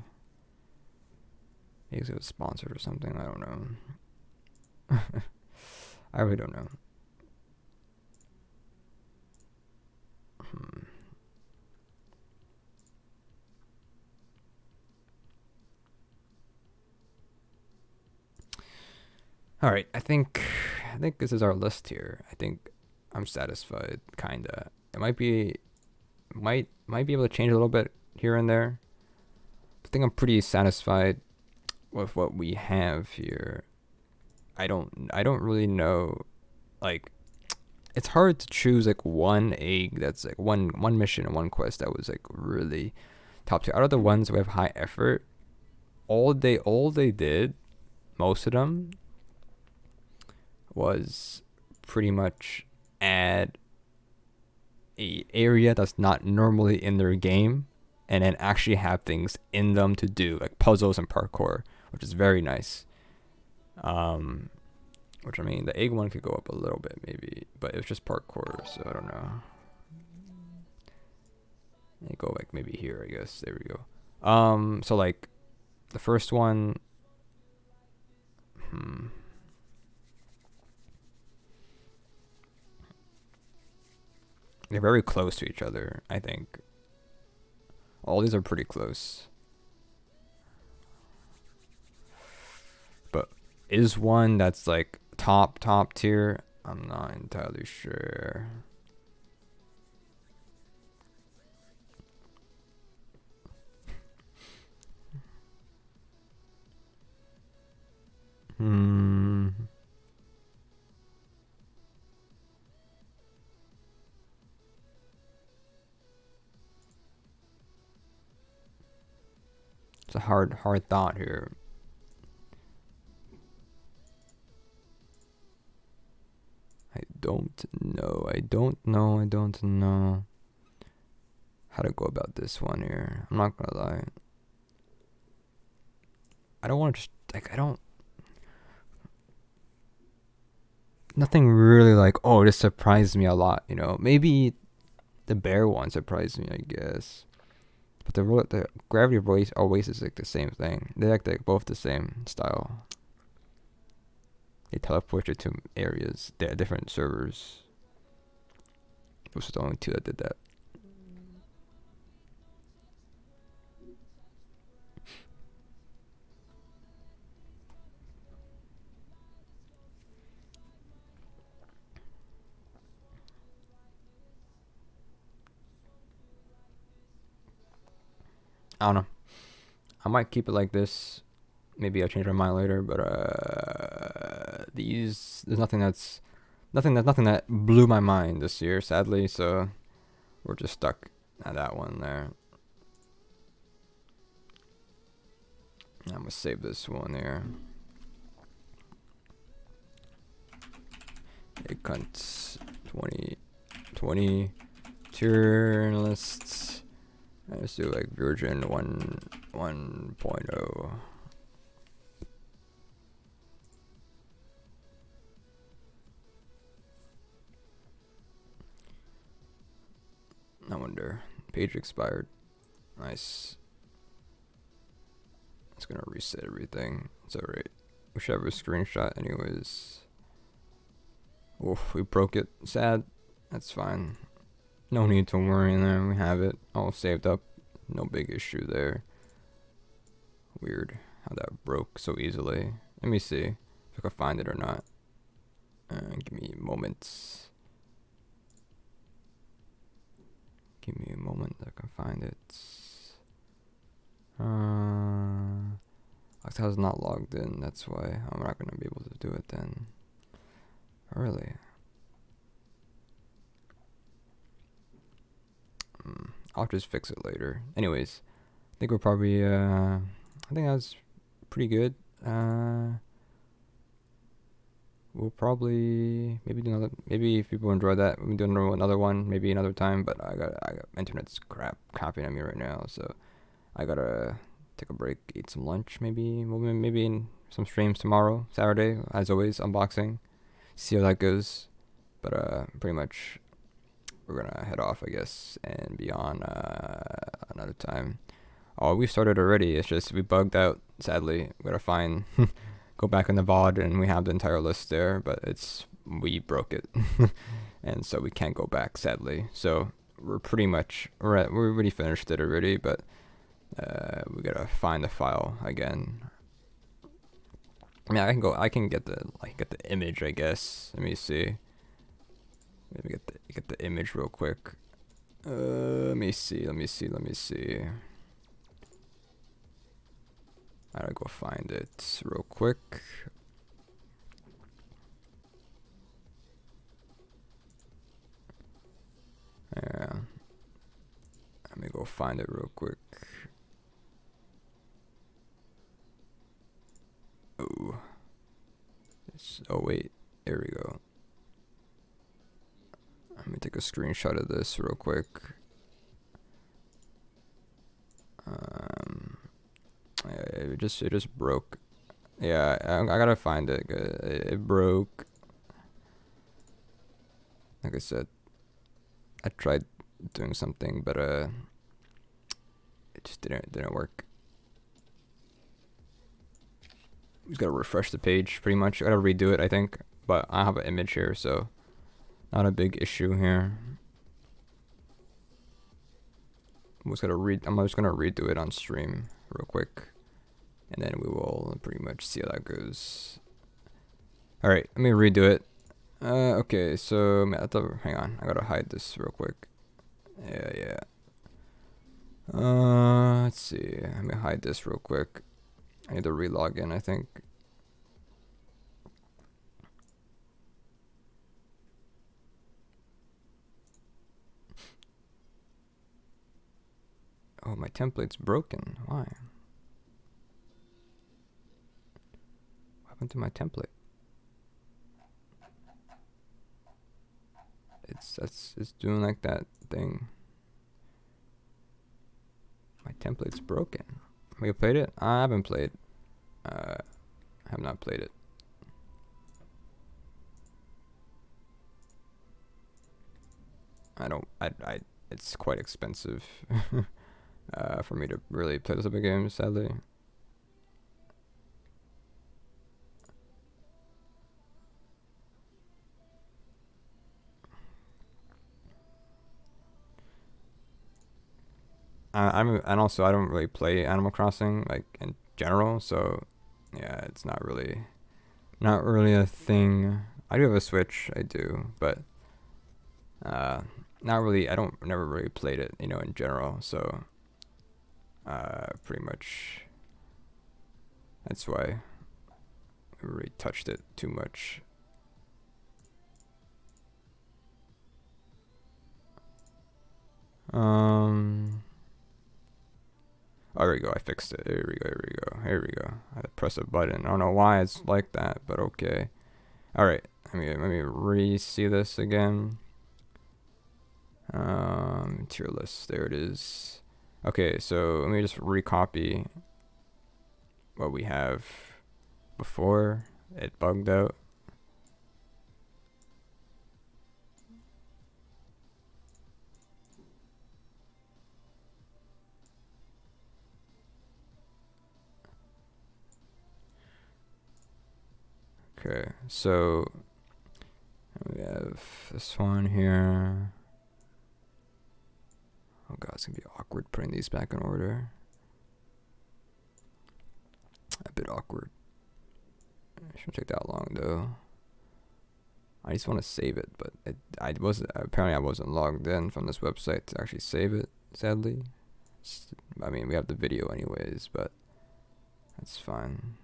Maybe it was sponsored or something, I don't know. I really don't know. All right, I think this is our list here. I think I'm satisfied, kinda. It might be able to change a little bit here and there. I think I'm pretty satisfied with what we have here. I don't really know, like, it's hard to choose like one egg that's like one mission and one quest that was like really top tier. Out of the ones who have high effort, all they did most of them was pretty much add a area that's not normally in their game and then actually have things in them to do, like puzzles and parkour, which is very nice. Which I mean, the egg one could go up a little bit maybe, but it was just parkour, so I don't know. They go like maybe here, I guess. There we go. So like the first one, they're very close to each other, I think. All these are pretty close. But is one that's like top tier? I'm not entirely sure. It's a hard thought here. I don't know how to go about this one here. I'm not gonna lie. I don't want to just like nothing really like, oh, this surprised me a lot, you know. Maybe the bear one surprised me, I guess. But the gravity voice always is like the same thing. They're both the same style. They teleport you to areas. They're different servers. Those are the only two that did that. I don't know. I might keep it like this. Maybe I'll change my mind later. But there's nothing that blew my mind this year, sadly. So we're just stuck at that one there. I'm gonna save this one here. Egg Hunt 2020 tier lists. Let's do like version 1.0. I wonder. Page expired. Nice. It's gonna reset everything. It's alright. We should have a screenshot anyways. Oof, we broke it. Sad. That's fine. No need to worry there. We have it all saved up. No big issue there. Weird how that broke so easily. Let me see if I can find it or not. Give me moments. Give me a moment, I can find it. Octa's not logged in, that's why I'm not gonna be able to do it then. Really? I'll just fix it later. Anyways, I think we're probably I think that's pretty good. We'll probably maybe do another. Maybe if people enjoy that, we can do another one. Maybe another time. But I got internet's copying on me right now, so I gotta take a break, eat some lunch. Maybe in some streams tomorrow, Saturday, as always, unboxing. See how that goes. But pretty much we're gonna head off, I guess, and be on another time. Oh, we started already. It's just we bugged out. Sadly, we gotta find. Go back in the VOD and we have the entire list there, but we broke it, and so we can't go back, sadly. So we're pretty much we already finished it already, but we gotta find the file again. I mean, I can get the image, I guess. Let me see. Maybe get the image real quick. Let me see. I gotta go find it real quick. Yeah. Let me go find it real quick. Oh, No. Oh wait, there we go. Let me take a screenshot of this real quick. It just broke. Yeah, I gotta find it. It broke. Like I said, I tried doing something, but it just didn't work. Just gotta refresh the page, pretty much. I gotta redo it, I think. But I have an image here, so not a big issue here. I'm just gonna redo it on stream real quick, and then we will pretty much see how that goes. All right, let me redo it. Okay, so hang on, I gotta hide this real quick. Yeah. Let's see. Let me hide this real quick. I need to relog in, I think. Oh, my template's broken. Why? What happened to my template? It's doing like that thing. My template's broken. Have you played it? I haven't played. I have not played it. It's quite expensive for me to really play this type of game, sadly. And also I don't really play Animal Crossing like in general, so yeah, it's not really a thing. I do have a Switch, I do, but not really. Never really played it, in general. So pretty much that's why I never really touched it too much. Oh, there we go. I fixed it. Here we go. I had to press a button. I don't know why it's like that, but okay. All right. Let me re-see this again. Tier list. There it is. Okay, so let me just recopy what we have before it bugged out. Okay, so we have this one here. Oh god, it's gonna be awkward putting these back in order. A bit awkward. It shouldn't take that long though. I just want to save it, but apparently I wasn't logged in from this website to actually save it, sadly. I mean, we have the video anyways, but that's fine.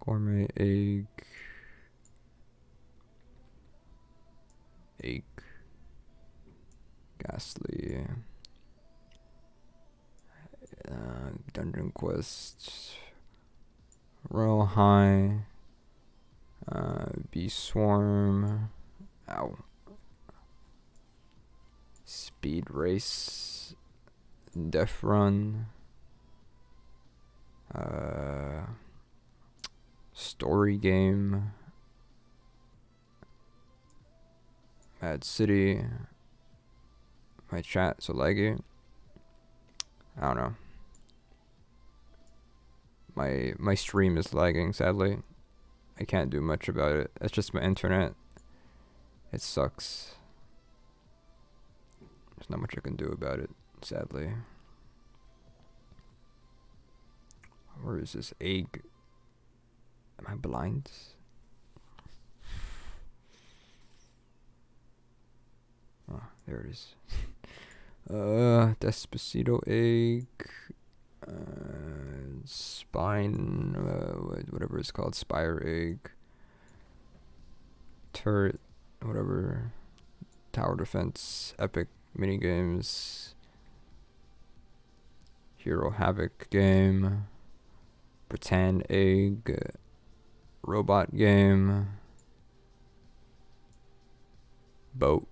Gourmet Egg. Ghastly. Dungeon Quest. Royal High. Bee Swarm. Ow. Speed Race. Death Run. Story Game. Mad City. My chat so laggy. I don't know. My stream is lagging, sadly. I can't do much about it. It's just my internet. It sucks. There's not much I can do about it, sadly. Where is this egg? Am I blind? Oh, there it is. Despacito Egg. Spine, whatever it's called, Spire Egg. Turret, whatever. Tower Defense, Epic Minigames. Hero Havoc game, Britannic Egg, Robot game, Boat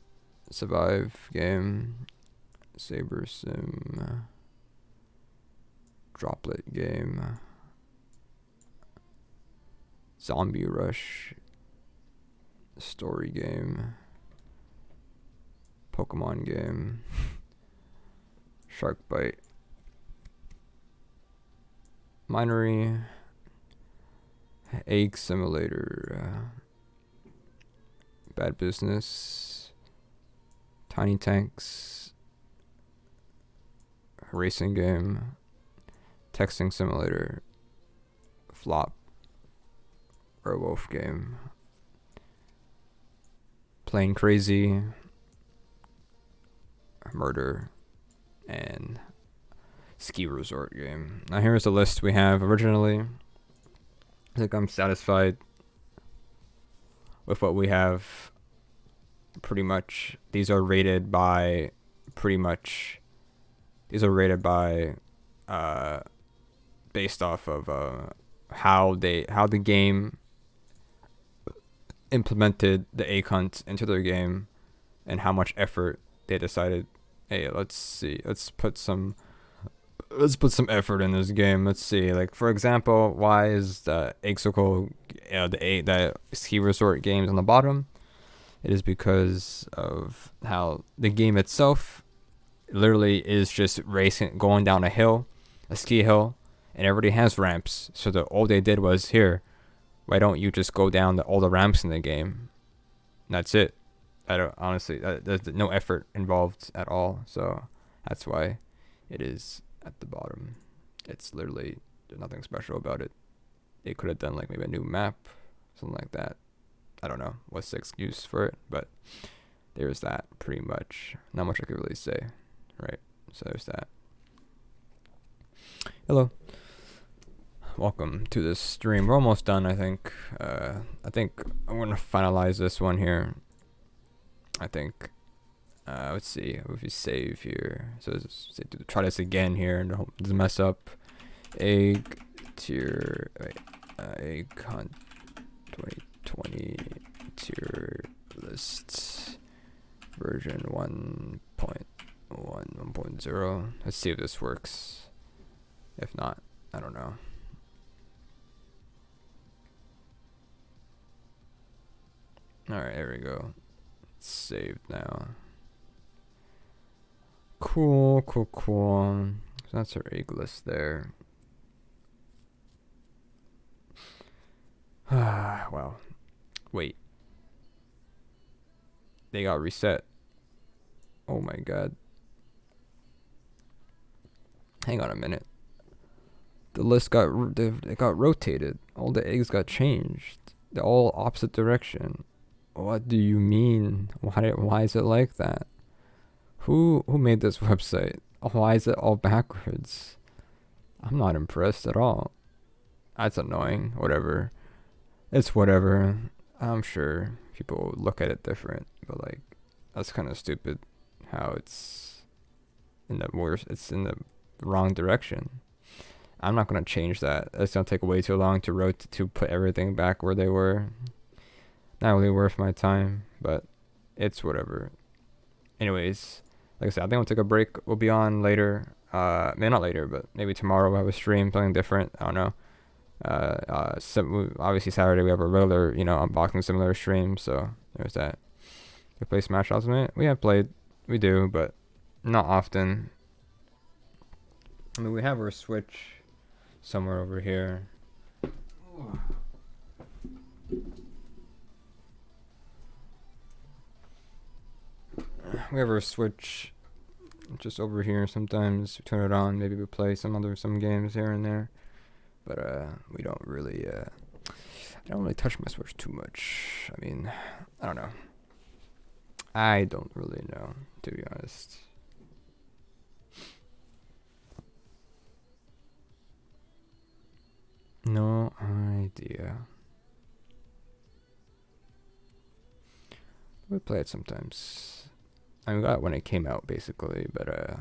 Survive game, Saber Sim, Droplet game, Zombie Rush, Story game, Pokemon game, Shark Bite, Minery, Egg Simulator, Bad Business, Tiny Tanks, Racing game, Texting Simulator, Flop, Werewolf game, Playing Crazy, Murder, and Ski Resort game. Now here's the list we have originally. I think I'm satisfied with what we have. Pretty much, these are rated by based off of how the game implemented the egg hunt into their game and how much effort they decided, hey, let's put some effort in this game. Let's see, like, for example, why is the egg circle, the ski resort games on the bottom? It is because of how the game itself literally is just racing, going down a ski hill, and everybody has ramps. So all they did was, here, why don't you just go down all the ramps in the game? And that's it. I don't, honestly, there's no effort involved at all. So that's why it is at the bottom. It's literally, there's nothing special about it. They could have done like maybe a new map, something like that. I don't know what's the excuse for it, but there's that. Pretty much not much I could really say, right? So there's that. Hello, welcome to this stream. We're almost done, I think. I think I'm gonna finalize this one here. I think let's see if we save here. So try this again here and hope it doesn't mess up. Egg tier, egg hunt 2020 tier list version 1.1.0. Let's see if this works. If not, I don't know. Alright, there we go. It's saved now. Cool. So that's our egg list there. Wow. Wait. They got reset. Oh my god. Hang on a minute. The list it got rotated. All the eggs got changed. They're all opposite direction. What do you mean? Why is it like that? Who made this website? Why is it all backwards? I'm not impressed at all. That's annoying. Whatever. It's whatever. I'm sure people look at it different, but like, that's kind of stupid how it's in the wrong direction. I'm not gonna change that. It's gonna take way too long to put everything back where they were. Not really worth my time, but it's whatever. Anyways, like I said, I think we'll take a break. We'll be on later. Maybe not later, but maybe tomorrow we'll have a stream, something different. I don't know. Obviously Saturday we have a regular, unboxing similar stream. So there's that. We play Smash Ultimate. We have played. We do, but not often. I mean, we have our Switch somewhere over here. We have our Switch just over here. Sometimes we turn it on. Maybe we play some games here and there. But we don't really. I don't really touch my Switch too much. I mean, I don't know. I don't really know, to be honest. No idea. We play it sometimes. I got it when it came out, basically, but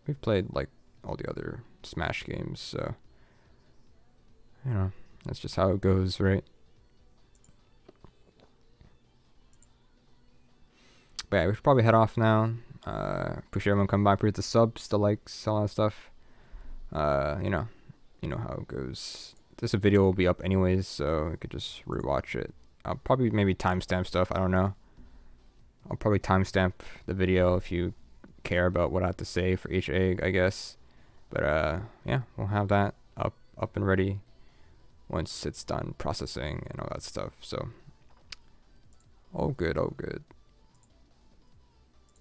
we've played like all the other Smash games. So, you know, that's just how it goes, right? But yeah, we should probably head off now. Appreciate everyone coming by. Appreciate the subs, the likes, all that stuff. You know how it goes. This video will be up anyways, so you could just rewatch it. I'll probably maybe timestamp stuff. I don't know. I'll probably timestamp the video if you care about what I have to say for each egg, I guess. But yeah, we'll have that up and ready once it's done processing and all that stuff. So all good, all good.